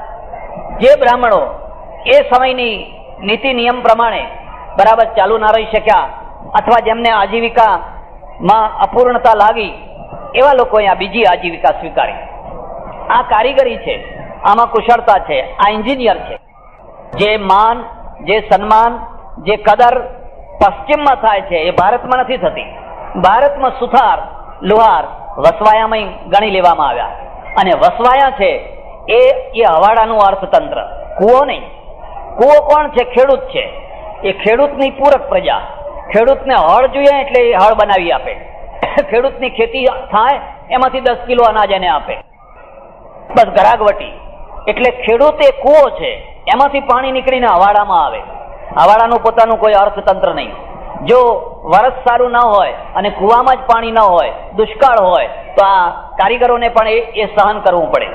જે બ્રાહ્મણો એ સમયની નીતિ નિયમ પ્રમાણે બરાબર ચાલુ ના રહી શક્યા, અથવા જેમને આજીવિકામાં અપૂર્ણતા લાગી, એવા લોકોએ આ બીજી આજીવિકા સ્વીકારી. આ કારીગરી છે, આમાં કુશળતા છે, આ એન્જિનિયર છે. જે માન, જે સન્માન, જે કદર પશ્ચિમમાં થાય છે એ ભારતમાં નથી થતી. ભારતમાં સુથાર, લુહાર વસવાયામાં ગણી લેવામાં આવ્યા. અને વસવાયા છે એ હવાડાનું અર્થતંત્ર, કૂવો નહીં. કૂવો કોણ છે? ખેડૂત છે. એ ખેડૂતની પૂરક પ્રજા. ખેડૂતને હળ જોઈએ એટલે એ હળ બનાવી આપે. ખેડૂતની ખેતી થાય એમાંથી 10 કિલો અનાજ એને આપે, બસ ગરાગવટી. એટલે ખેડૂત એ કૂવો છે, એમાંથી પાણી નીકળીને હવાડામાં આવે. હવાડાનું પોતાનું કોઈ અર્થતંત્ર નહીં. જો વરસ સારું ન હોય અને કૂવામાં જ પાણી ન હોય, દુષ્કાળ હોય, તો આ કારીગરોને પણ એ સહન કરવું પડે.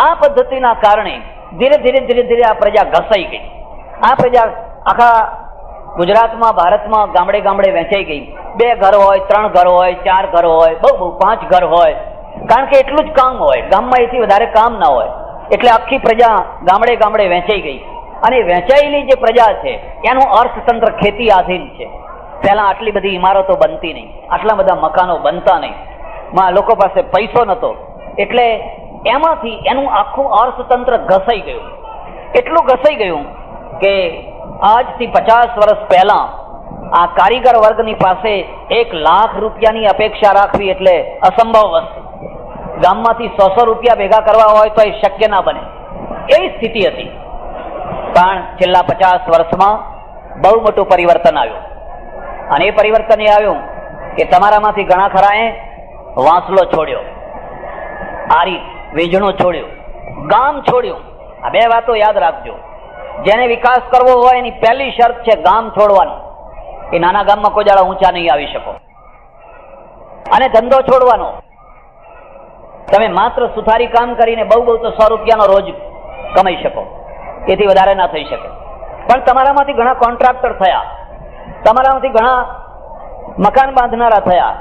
આ પદ્ધતિના કારણે ધીરે ધીરે આ પ્રજા ઘસાઈ ગઈ. આ પ્રજા આખા ગુજરાતમાં, ભારતમાં ગામડે ગામડે વહેંચાઈ ગઈ. 2 ઘર હોય, 3 ઘર હોય, 4 ઘર હોય, બહુ 5 ઘર હોય. કારણ કે એટલું જ કામ હોય, ગામમાં એથી વધારે કામ ના હોય. એટલે આખી પ્રજા ગામડે ગામડે વહેંચાઈ ગઈ. અને વહેંચાયેલી જે પ્રજા છે એનું અર્થતંત્ર ખેતી આધીન છે. પહેલા આટલી બધી ઇમારતો બનતી નહીં, આટલા બધા મકાનો બનતા નહીં, લોકો પાસે પૈસો નતો. એટલે એમાંથી એનું આખું અર્થતંત્ર ઘસાઈ ગયું. એટલું ઘસાઈ ગયું કે આજથી 50 વર્ષ પહેલા આ કારીગર વર્ગની પાસે 1 લાખ રૂપિયાની અપેક્ષા રાખવી એટલે અસંભવ વસ્તુ. ગામમાંથી 100 રૂપિયા ભેગા કરવા હોય તો એ શક્ય ના બને, એવી સ્થિતિ હતી. પણ છેલ્લા 50 વર્ષમાં બહુ મોટું પરિવર્તન આવ્યું. અને એ પરિવર્તન એ આવ્યું કે તમારામાંથી ઘણા ખરાએ વાંસલો છોડ્યો, આરી વીજણું છોડ્યું, ગામ છોડ્યું. આ 2 વાતો યાદ રાખજો. જેને વિકાસ કરવો હોય એની પહેલી શરત છે ગામ છોડવાનું. એ નાના ગામમાં કોઈ દાડા ઊંચા નહીં આવી શકો. અને ધંધો છોડવાનો. તમે માત્ર સુથારી કામ કરીને બહુ તો 100 રૂપિયાનો રોજ કમાઈ શકો, એથી વધારે ના થઈ શકે. પણ તમારામાંથી ઘણા કોન્ટ્રાક્ટર થયા, તમારામાંથી ઘણા મકાન બાંધનારા થયા,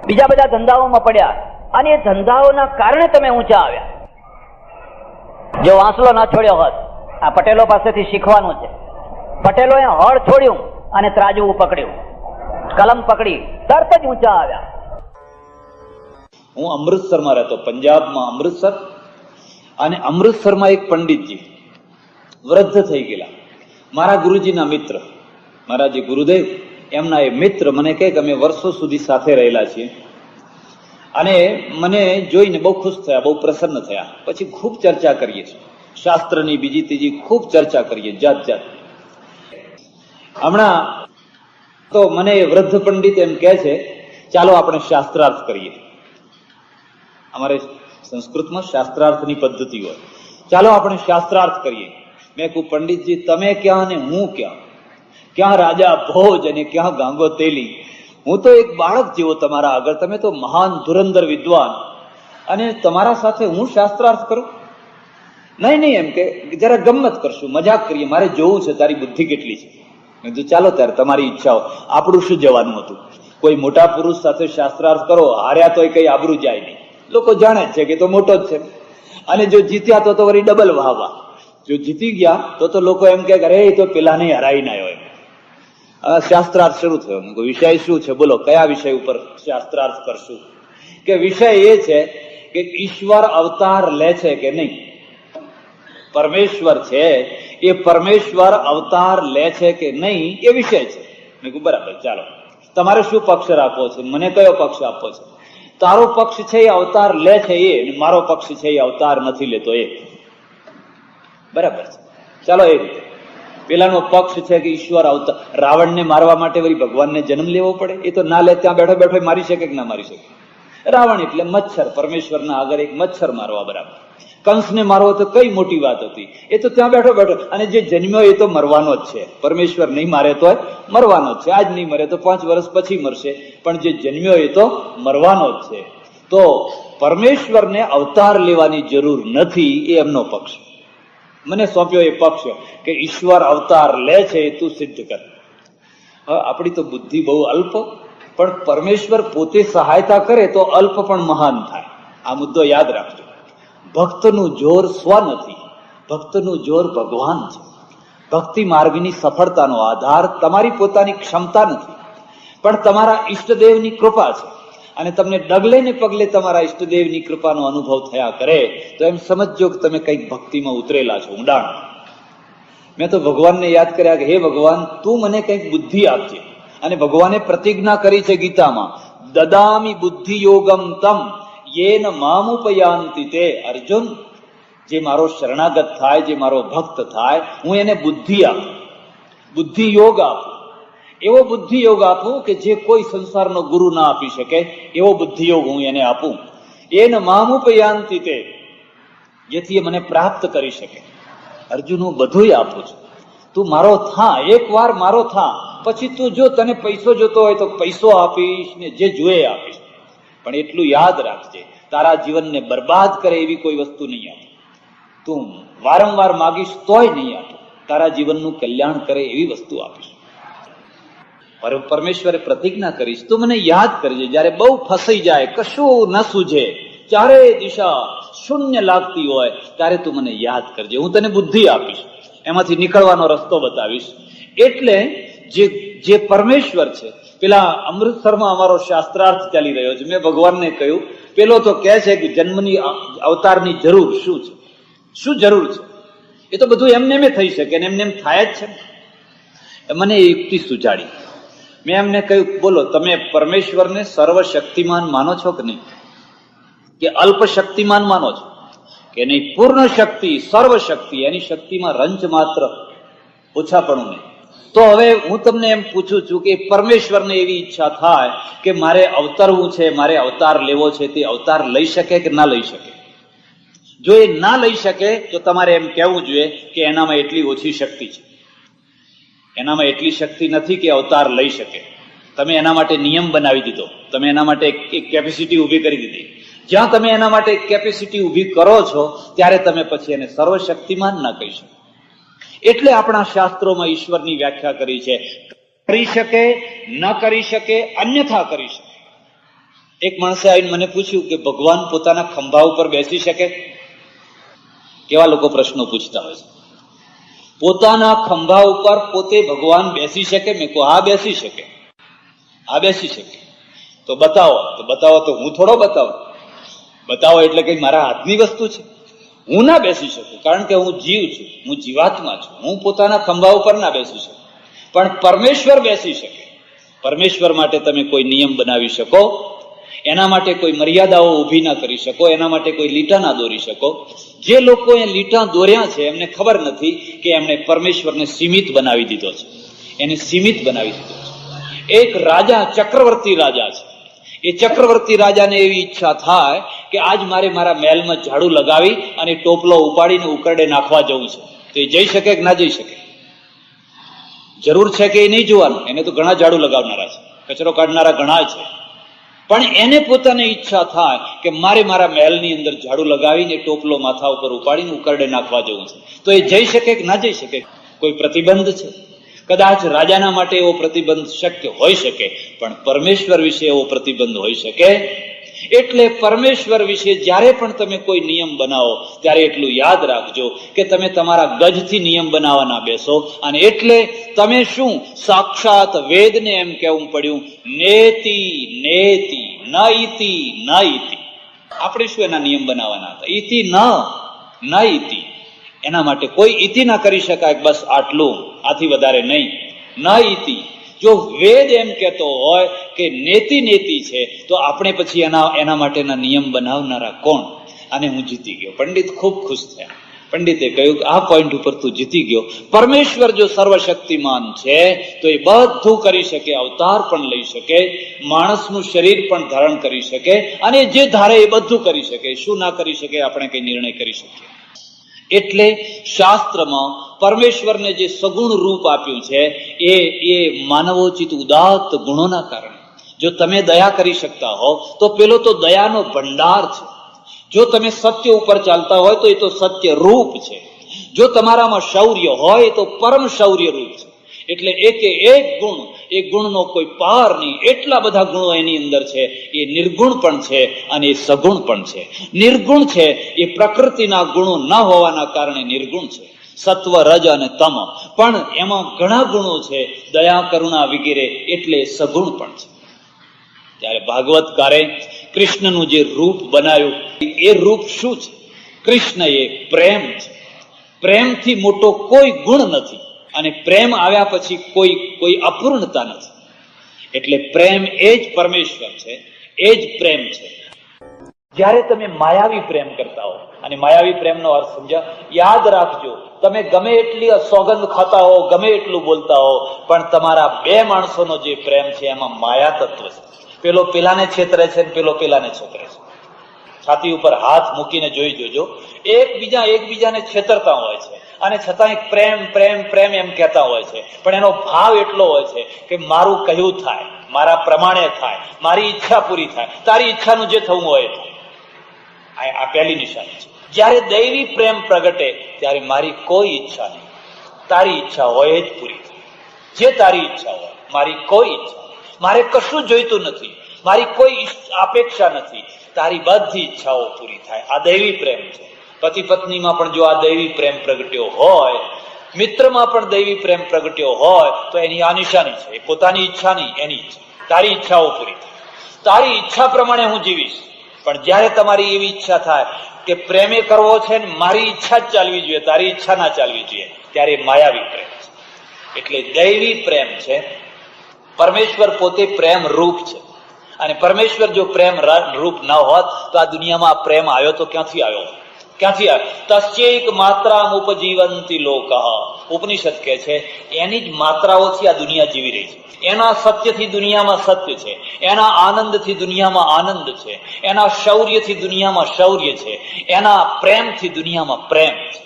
બીજા બધા ધંધાઓમાં પડ્યા. અને એ ધંધાઓના કારણે તમે ઊંચા આવ્યા. જો વાંસલો ના છોડ્યો હોત, આ પટેલો પાસેથી શીખવાનું છે. પટેલોએ હળ છોડ્યું અને ત્રાજવું પકડ્યું, કલમ પકડી, તરત જ ઊંચા આવ્યા. હું અમૃતસરમાં રહેતો, પંજાબમાં અમૃતસર. અને અમૃતસરમાં એક પંડિતજી વૃદ્ધ થઈ ગયેલા, મારા ગુરુજીના મિત્ર, મારા જે ગુરુદેવ એમના એ મિત્ર મને કહે કે અમે વર્ષો સુધી સાથે રહેલા છીએ. અને મને જોઈને બહુ ખુશ થયા, બહુ પ્રસન્ન થયા. પછી ખૂબ ચર્ચા કરીએ છીએ, શાસ્ત્રની બીજી ત્રીજી ખૂબ ચર્ચા કરીએ, જાત. હમણાં તો મને વૃદ્ધ પંડિત એમ કહે છે, ચાલો આપણે શાસ્ત્રાર્થ કરીએ. અમારે સંસ્કૃતમાં શાસ્ત્રાર્થની પદ્ધતિ હોય, ચાલો આપણે શાસ્ત્રાર્થ કરીએ. મેં કહું, પંડિતજી તમે ક્યાં ને હું ક્યાં? ક્યાં રાજા ભોજ અને ક્યાં ગાંગો તેલી? હું તો એક બાળક જેવો તમારા આગળ, તમે તો મહાન ધુરંધર વિદ્વાન, અને તમારા સાથે હું શાસ્ત્રાર્થ કરું? નહીં એમ કે જરા ગમત કરશું, મજાક કરીએ, મારે જોવું છે તારી બુદ્ધિ કેટલી છે. મેં કીધું ચાલો ત્યારે તમારી ઈચ્છાઓ, આપણું શું જવાનું હતું. કોઈ મોટા પુરુષ સાથે શાસ્ત્રાર્થ કરો, હાર્યા તો કઈ આબરૂ જાય નહીં, લોકો જાણે જ છે કે તો મોટો જ છે. અને જો જીત્યા તો વળી ડબલ વાહવા, જો જીતી ગયા તો લોકો એમ કે અરે એ તો પેલાને હરાઈને આવ્યો એમ. શાસ્ત્રાર્થ શરૂ થયો. વિષય શું છે બોલો, કયા વિષય ઉપર શાસ્ત્રાર્થ કરશું? કે વિષય એ છે કે ઈશ્વર અવતાર લે છે કે નહીં. પરમેશ્વર છે એ પરમેશ્વર અવતાર લે છે કે નહીં એ વિષય છે. મેં કહ્યું બરાબર, ચાલો તમારે શું પક્ષ રાખવો છે, મને કયો પક્ષ આપવો છે? તારો પક્ષ છે એ અવતાર લે છે એ, મારો પક્ષ છે એ અવતાર નથી લેતો એ. બરાબર છે, ચાલો એ રીતે. પેલાનો પક્ષ છે કે ઈશ્વર અવતાર, રાવણને મારવા માટે વળી ભગવાનને જન્મ લેવો પડે? એ તો ના લે, ત્યાં બેઠો બેઠો મારી શકે કે ના મારી શકે? રાવણ એટલે મચ્છર, પરમેશ્વરના આગળ એક મચ્છર મારવા બરાબર. કંસને મારવો તો કઈ મોટી વાત હતી, એ તો ત્યાં બેઠો બેઠો. અને જે જન્મ્યો એ તો મરવાનો જ છે, પરમેશ્વર નહીં મારે તો મરવાનો જ છે. આજ નહીં મરે તો 5 વર્ષ પછી મરશે, પણ જે જન્મ્યો એ તો મરવાનો જ છે. તો પરમેશ્વરને અવતાર લેવાની જરૂર નથી, એ એમનો પક્ષ. મને સોંપ્યો એ પક્ષ કે ઈશ્વર અવતાર લે છે એ તું સિદ્ધ કર. હવે આપણી તો બુદ્ધિ બહુ અલ્પ, પણ પરમેશ્વર પોતે સહાયતા કરે તો અલ્પ પણ મહાન થાય. આ મુદ્દો યાદ રાખજો. ભક્તનું જોર સ્વ નથી, ભક્તનું જોર ભગવાન છે. ભક્તિ માર્ગની સફળતાનો આધાર તમારી પોતાની ક્ષમતા નથી, પણ તમારા ઈષ્ટદેવની કૃપા છે. અને તમને ડગલે ને પગલે તમારા ઈષ્ટદેવની કૃપાનો અનુભવ થયા કરે તો એમ સમજજો કે તમે કંઈક ભક્તિમાં ઉતરેલા છો, ઊંડાણ. મેં તો ભગવાનને યાદ કર્યા કે હે ભગવાન, તું મને કંઈક બુદ્ધિ આપજે. અને ભગવાને પ્રતિજ્ઞા કરી છે ગીતામાં, દદામી બુદ્ધિ યોગમ તમ યેન મામુપયાન્તિ તે. અર્જુન, જે મારો શરણાગત થાય, જે મારો ભક્ત થાય, હું એને બુદ્ધિ આપું, બુદ્ધિ યોગ આપું. એવો બુદ્ધિ યોગ આપું કે જે કોઈ સંસારનો ગુરુ ના આપી શકે, એવો બુદ્ધિ યોગ હું એને આપું. એન મામુપયાન્તિ તે, જેથી એ મને પ્રાપ્ત કરી શકે. અર્જુન, હું બધુંય આપું છું, તું મારો થા, એક વાર મારો થા. પછી તું જો તને પૈસો જોતો હોય તો પૈસો આપીશ, ને જે જોઈએ આપીશ. પણ એટલું યાદ રાખજે, તારા જીવનને બરબાદ કરે એવી કોઈ વસ્તુ નહીં આપે. તું વારંવાર માગીશ તોય નહીં આપે, તારા જીવનનું કલ્યાણ કરે એવી વસ્તુ આપીશ. પરમેશ્વરે પ્રતિજ્ઞા કરીશ, તું મને યાદ કરજે. જયારે બહુ ફસાઈ જાય, કશું ન સૂઝે, ચારે દિશા શૂન્ય લાગતી હોય, ત્યારે તું મને યાદ કરજે. હું તને બુદ્ધિ આપીશ, એમાંથી નીકળવાનો રસ્તો બતાવીશ. એટલે જે પરમેશ્વર છે, પેલા અમૃતસરમાં અમારો શાસ્ત્રાર્થ ચાલી રહ્યો છે. મેં ભગવાનને કહ્યું, પેલો તો કહે છે કે જન્મની અવતારની જરૂર શું છે, શું જરૂર છે? એ તો બધું એમને એમ થઈ શકે, એમને એમ થાય જ છે. મને યુક્તિ સુજાડી. મેં એમને કહ્યું, બોલો તમે પરમેશ્વરને સર્વશક્તિમાન માનો છો કે નહીં? કે અલ્પ શક્તિમાન માનો છો કે નહીં? પૂર્ણ શક્તિ, સર્વશક્તિ, એની શક્તિમાં રંચ માત્ર ઓછાપણું નહીં. તો હવે હું તમને એમ પૂછું છું કે પરમેશ્વરને એવી ઈચ્છા થાય કે મારે અવતરવું છે, મારે અવતાર લેવો છે, તે અવતાર લઈ શકે કે ના લઈ શકે? જો એ ના લઈ શકે તો તમારે એમ કહેવું જોઈએ કે એનામાં એટલી ઓછી શક્તિ છે, એનામાં એટલી શક્તિ નથી કે અવતાર લઈ શકે. તમે એના માટે નિયમ બનાવી દીધો, તમે એના માટે એક કેપેસિટી ઊભી કરી દીધી. જ્યાં તમે એના માટે કેપેસિટી ઊભી કરો છો ત્યારે તમે પછી એને સર્વશક્તિમાન ના કહી શકો. એટલે આપણા શાસ્ત્રોમાં ઈશ્વરની વ્યાખ્યા કરી છે, કરી શકે, ન કરી શકે, અન્યથા કરી શકે. એક માણસે આવીને મને પૂછ્યું કે ભગવાન પોતાના ખંભા ઉપર બેસી શકે? કેવા લોકો પ્રશ્નો પૂછતા હોય છે. પોતાના ખંભા ઉપર પોતે ભગવાન બેસી શકે? મેં કહું હા બેસી શકે, હા બેસી શકે. તો બતાવો. તો બતાવો તો હું થોડો બતાવું? બતાવો એટલે કઈ મારા હાથની વસ્તુ છે? હું ના બેસી શકું, કારણ કે હું જીવ છું, હું જીવાત્મા છું. હું પોતાના ખંભા ઉપર ના બેસી શકું, પણ પરમેશ્વર બેસી શકે. પરમેશ્વર માટે તમે કોઈ નિયમ બનાવી શકો, એના માટે કોઈ મર્યાદાઓ ઊભી ના કરી શકો, એના માટે કોઈ લીટા ના દોરી શકો. જે લોકો એ લીટા દોર્યા છે એમને ખબર નથી કે એમણે પરમેશ્વરને સીમિત બનાવી દીધો છે, એને સીમિત બનાવી દીધો છે. એક રાજા, ચક્રવર્તી રાજા છે. એ ચક્રવર્તી રાજાને એવી ઈચ્છા થાય કે આજ મારે મારા મહેલમાં ઝાડુ લગાવી અને ટોપલો ઉપાડીને ઉકરડે નાખવા જવું છે. તો એ જઈ શકે કે ના જઈ શકે? જરૂર છે કે એ નહીં જોવાનું, એને તો ઘણા ઝાડુ લગાવનારા છે, કચરો કાઢનારા ઘણા છે, પણ એને પોતાને ઈચ્છા થાય કે મારે મારા મહેલની અંદર ઝાડુ લગાવીને ટોપલો માથા ઉપર ઉપાડીને ઉકરડે નાખવા જવું છે, તો એ જઈ શકે કે ના જઈ શકે? કોઈ પ્રતિબંધ છે? કદાચ રાજાના માટે એવો પ્રતિબંધ શક્ય હોઈ શકે, પણ પરમેશ્વર વિશે એવો પ્રતિબંધ હોઈ શકે? એટલે પરમેશ્વર વિશે જ્યારે પણ તમે કોઈ નિયમ બનાવો ત્યારે એટલું યાદ રાખજો કે તમે તમારા ગજથી નિયમ બનાવવા ના બેસો. અને એટલે તમે શું સાક્ષાત વેદને એમ કહેવું પડ્યું, નેતિ નેતિ ન ઇતિ ન ઇતિ. આપણે શું એના નિયમ બનાવવાના હતા? ઇતિ ન ઇતિ. એના માટે કોઈ ઇતિ ના કરી શકાય, બસ આટલું, આથી વધારે નહીં. ન ઇતિ. જો વેદ એમ કહેતો હોય કે નેતિ નેતિ છે, તો આપણે પછી એના માટેના નિયમ બનાવનારા કોણ? અને હું જીતી ગયો. પંડિત ખૂબ ખુશ થયા. પંડિતે કહ્યું કે આ પોઈન્ટ ઉપર તું જીતી ગયો. પરમેશ્વર જો સર્વશક્તિમાન છે તો એ બધું કરી શકે, અવતાર પણ લઈ શકે, માણસનું શરીર પણ ધારણ કરી શકે, અને જે ધારે એ બધું કરી શકે. શું ના કરી શકે આપણે કઈ નિર્ણય કરી શકીએ? એટલે શાસ્ત્રમાં પરમેશ્વરને જે સગુણ રૂપ આપ્યું છે એ માનવોચિત ઉદાત્ત ગુણોના કારણે. જો તમે દયા કરી શકતા હો તો પેલો તો દયાનો ભંડાર છે. જો તમે સત્ય ઉપર ચાલતા હોય તો એ તો સત્ય રૂપ છે. જો તમારામાં શૌર્ય હોય તો પરમ શૌર્ય રૂપ છે. એટલે એકે એક ગુણ, એ ગુણનો કોઈ પાર નહીં. એટલા બધા ગુણો એની અંદર છે. એ નિર્ગુણ પણ છે અને એ સગુણ પણ છે. નિર્ગુણ છે એ પ્રકૃતિના ગુણો ન હોવાના કારણે નિર્ગુણ છે, સત્વ રજ અને તમ. પણ એમાં ઘણા ગુણો છે, દયા કરુણા વગેરે, એટલે સગુણ પણ છે. ત્યારે ભાગવતકારે કૃષ્ણનું જે રૂપ બનાવ્યું એ રૂપ શું છે? કૃષ્ણ એ પ્રેમ છે. પ્રેમથી મોટો કોઈ ગુણ નથી, અને પ્રેમ આવ્યા પછી કોઈ અપૂર્ણતા નથી. એટલે પ્રેમ એ જ પરમેશ્વર છે, એ જ પ્રેમ છે. જ્યારે તમે માયાવી પ્રેમ કરતા હો, અને માયાવી પ્રેમનો અર્થ સમજ્યા? યાદ રાખજો, તમે ગમે એટલી સોગંદ ખાતા હો, ગમે એટલું બોલતા હો, પણ તમારા બે માણસોનો જે પ્રેમ છે એમાં માયા તત્વ છે. પેલો પેલાને છેતરે છે, પેલો પેલાને છેતરે છે. છાતી ઉપર હાથ મૂકીને જોઈ જોજો, એકબીજાને છેતરતા હોય છે, અને છતાંય પ્રેમ પ્રેમ પ્રેમ એમ કહેતા હોય છે. પણ એનો ભાવ એટલો હોય છે કે મારું કહ્યું થાય, મારા પ્રમાણે થાય, મારી ઈચ્છા પૂરી થાય, તારી ઈચ્છાનું જે થવું હોય એ થાય. આ પહેલી નિશાની છે. જ્યારે દૈવી પ્રેમ પ્રગટે ત્યારે મારી કોઈ ઈચ્છા નહીં, તારી ઈચ્છા હોય એ જ પૂરી થાય. જે તારી ઈચ્છા હોય, મારી કોઈ ઈચ્છા, મારે કશું જોઈતું નથી, મારી કોઈ અપેક્ષા નથી, તારી બધી ઈચ્છાઓ પૂરી થાય. આ દૈવી પ્રેમ છે. પતિ પત્નીમાં પણ જો આ દૈવી પ્રેમ પ્રગટ્યો હોય, મિત્રમાં પણ દૈવી પ્રેમ પ્રગટ્યો હોય, તો એની આ નિશાની છે. એ પોતાની ઈચ્છા નહીં, એની ઈચ્છા. તારી ઈચ્છાઓ પૂરી થાય, તારી ઈચ્છા પ્રમાણે હું જીવીશ. પણ જ્યારે તમારી એવી ઈચ્છા થાય કે પ્રેમે કરવો છે ને મારી ઈચ્છા જ ચાલવી જોઈએ, તારી ઈચ્છા ના ચાલવી જોઈએ, ત્યારે માયાવી પ્રેમ છે. એટલે દૈવી પ્રેમ છે. પરમેશ્વર પોતે પ્રેમ રૂપ છે, અને પરમેશ્વર જો પ્રેમ રૂપ ન હોત તો આ દુનિયામાં પ્રેમ આવ્યો તો ક્યાંથી આવ્યો? તસ્યૈક માત્રામ ઉપજીવંતી લોકઃ. ઉપનિષદ કહે છે એની જ માત્રાઓથી આ દુનિયા જીવી રહી છે. એના સત્યથી દુનિયામાં સત્ય છે, એના આનંદથી દુનિયામાં આનંદ છે, એના શૌર્યથી દુનિયામાં શૌર્ય છે, એના પ્રેમથી દુનિયામાં પ્રેમ છે.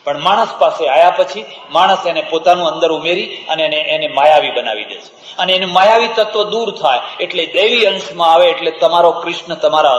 પણ માણસ પાસે આવ્યા પછી માણસ એને પોતાનું અંદર ઉમેરી અને એને માયાવી બનાવી દે છે. અને એને માયાવી તત્વ દૂર થાય એટલે દૈવી અંશમાં આવે, એટલે તમારો કૃષ્ણ તમારા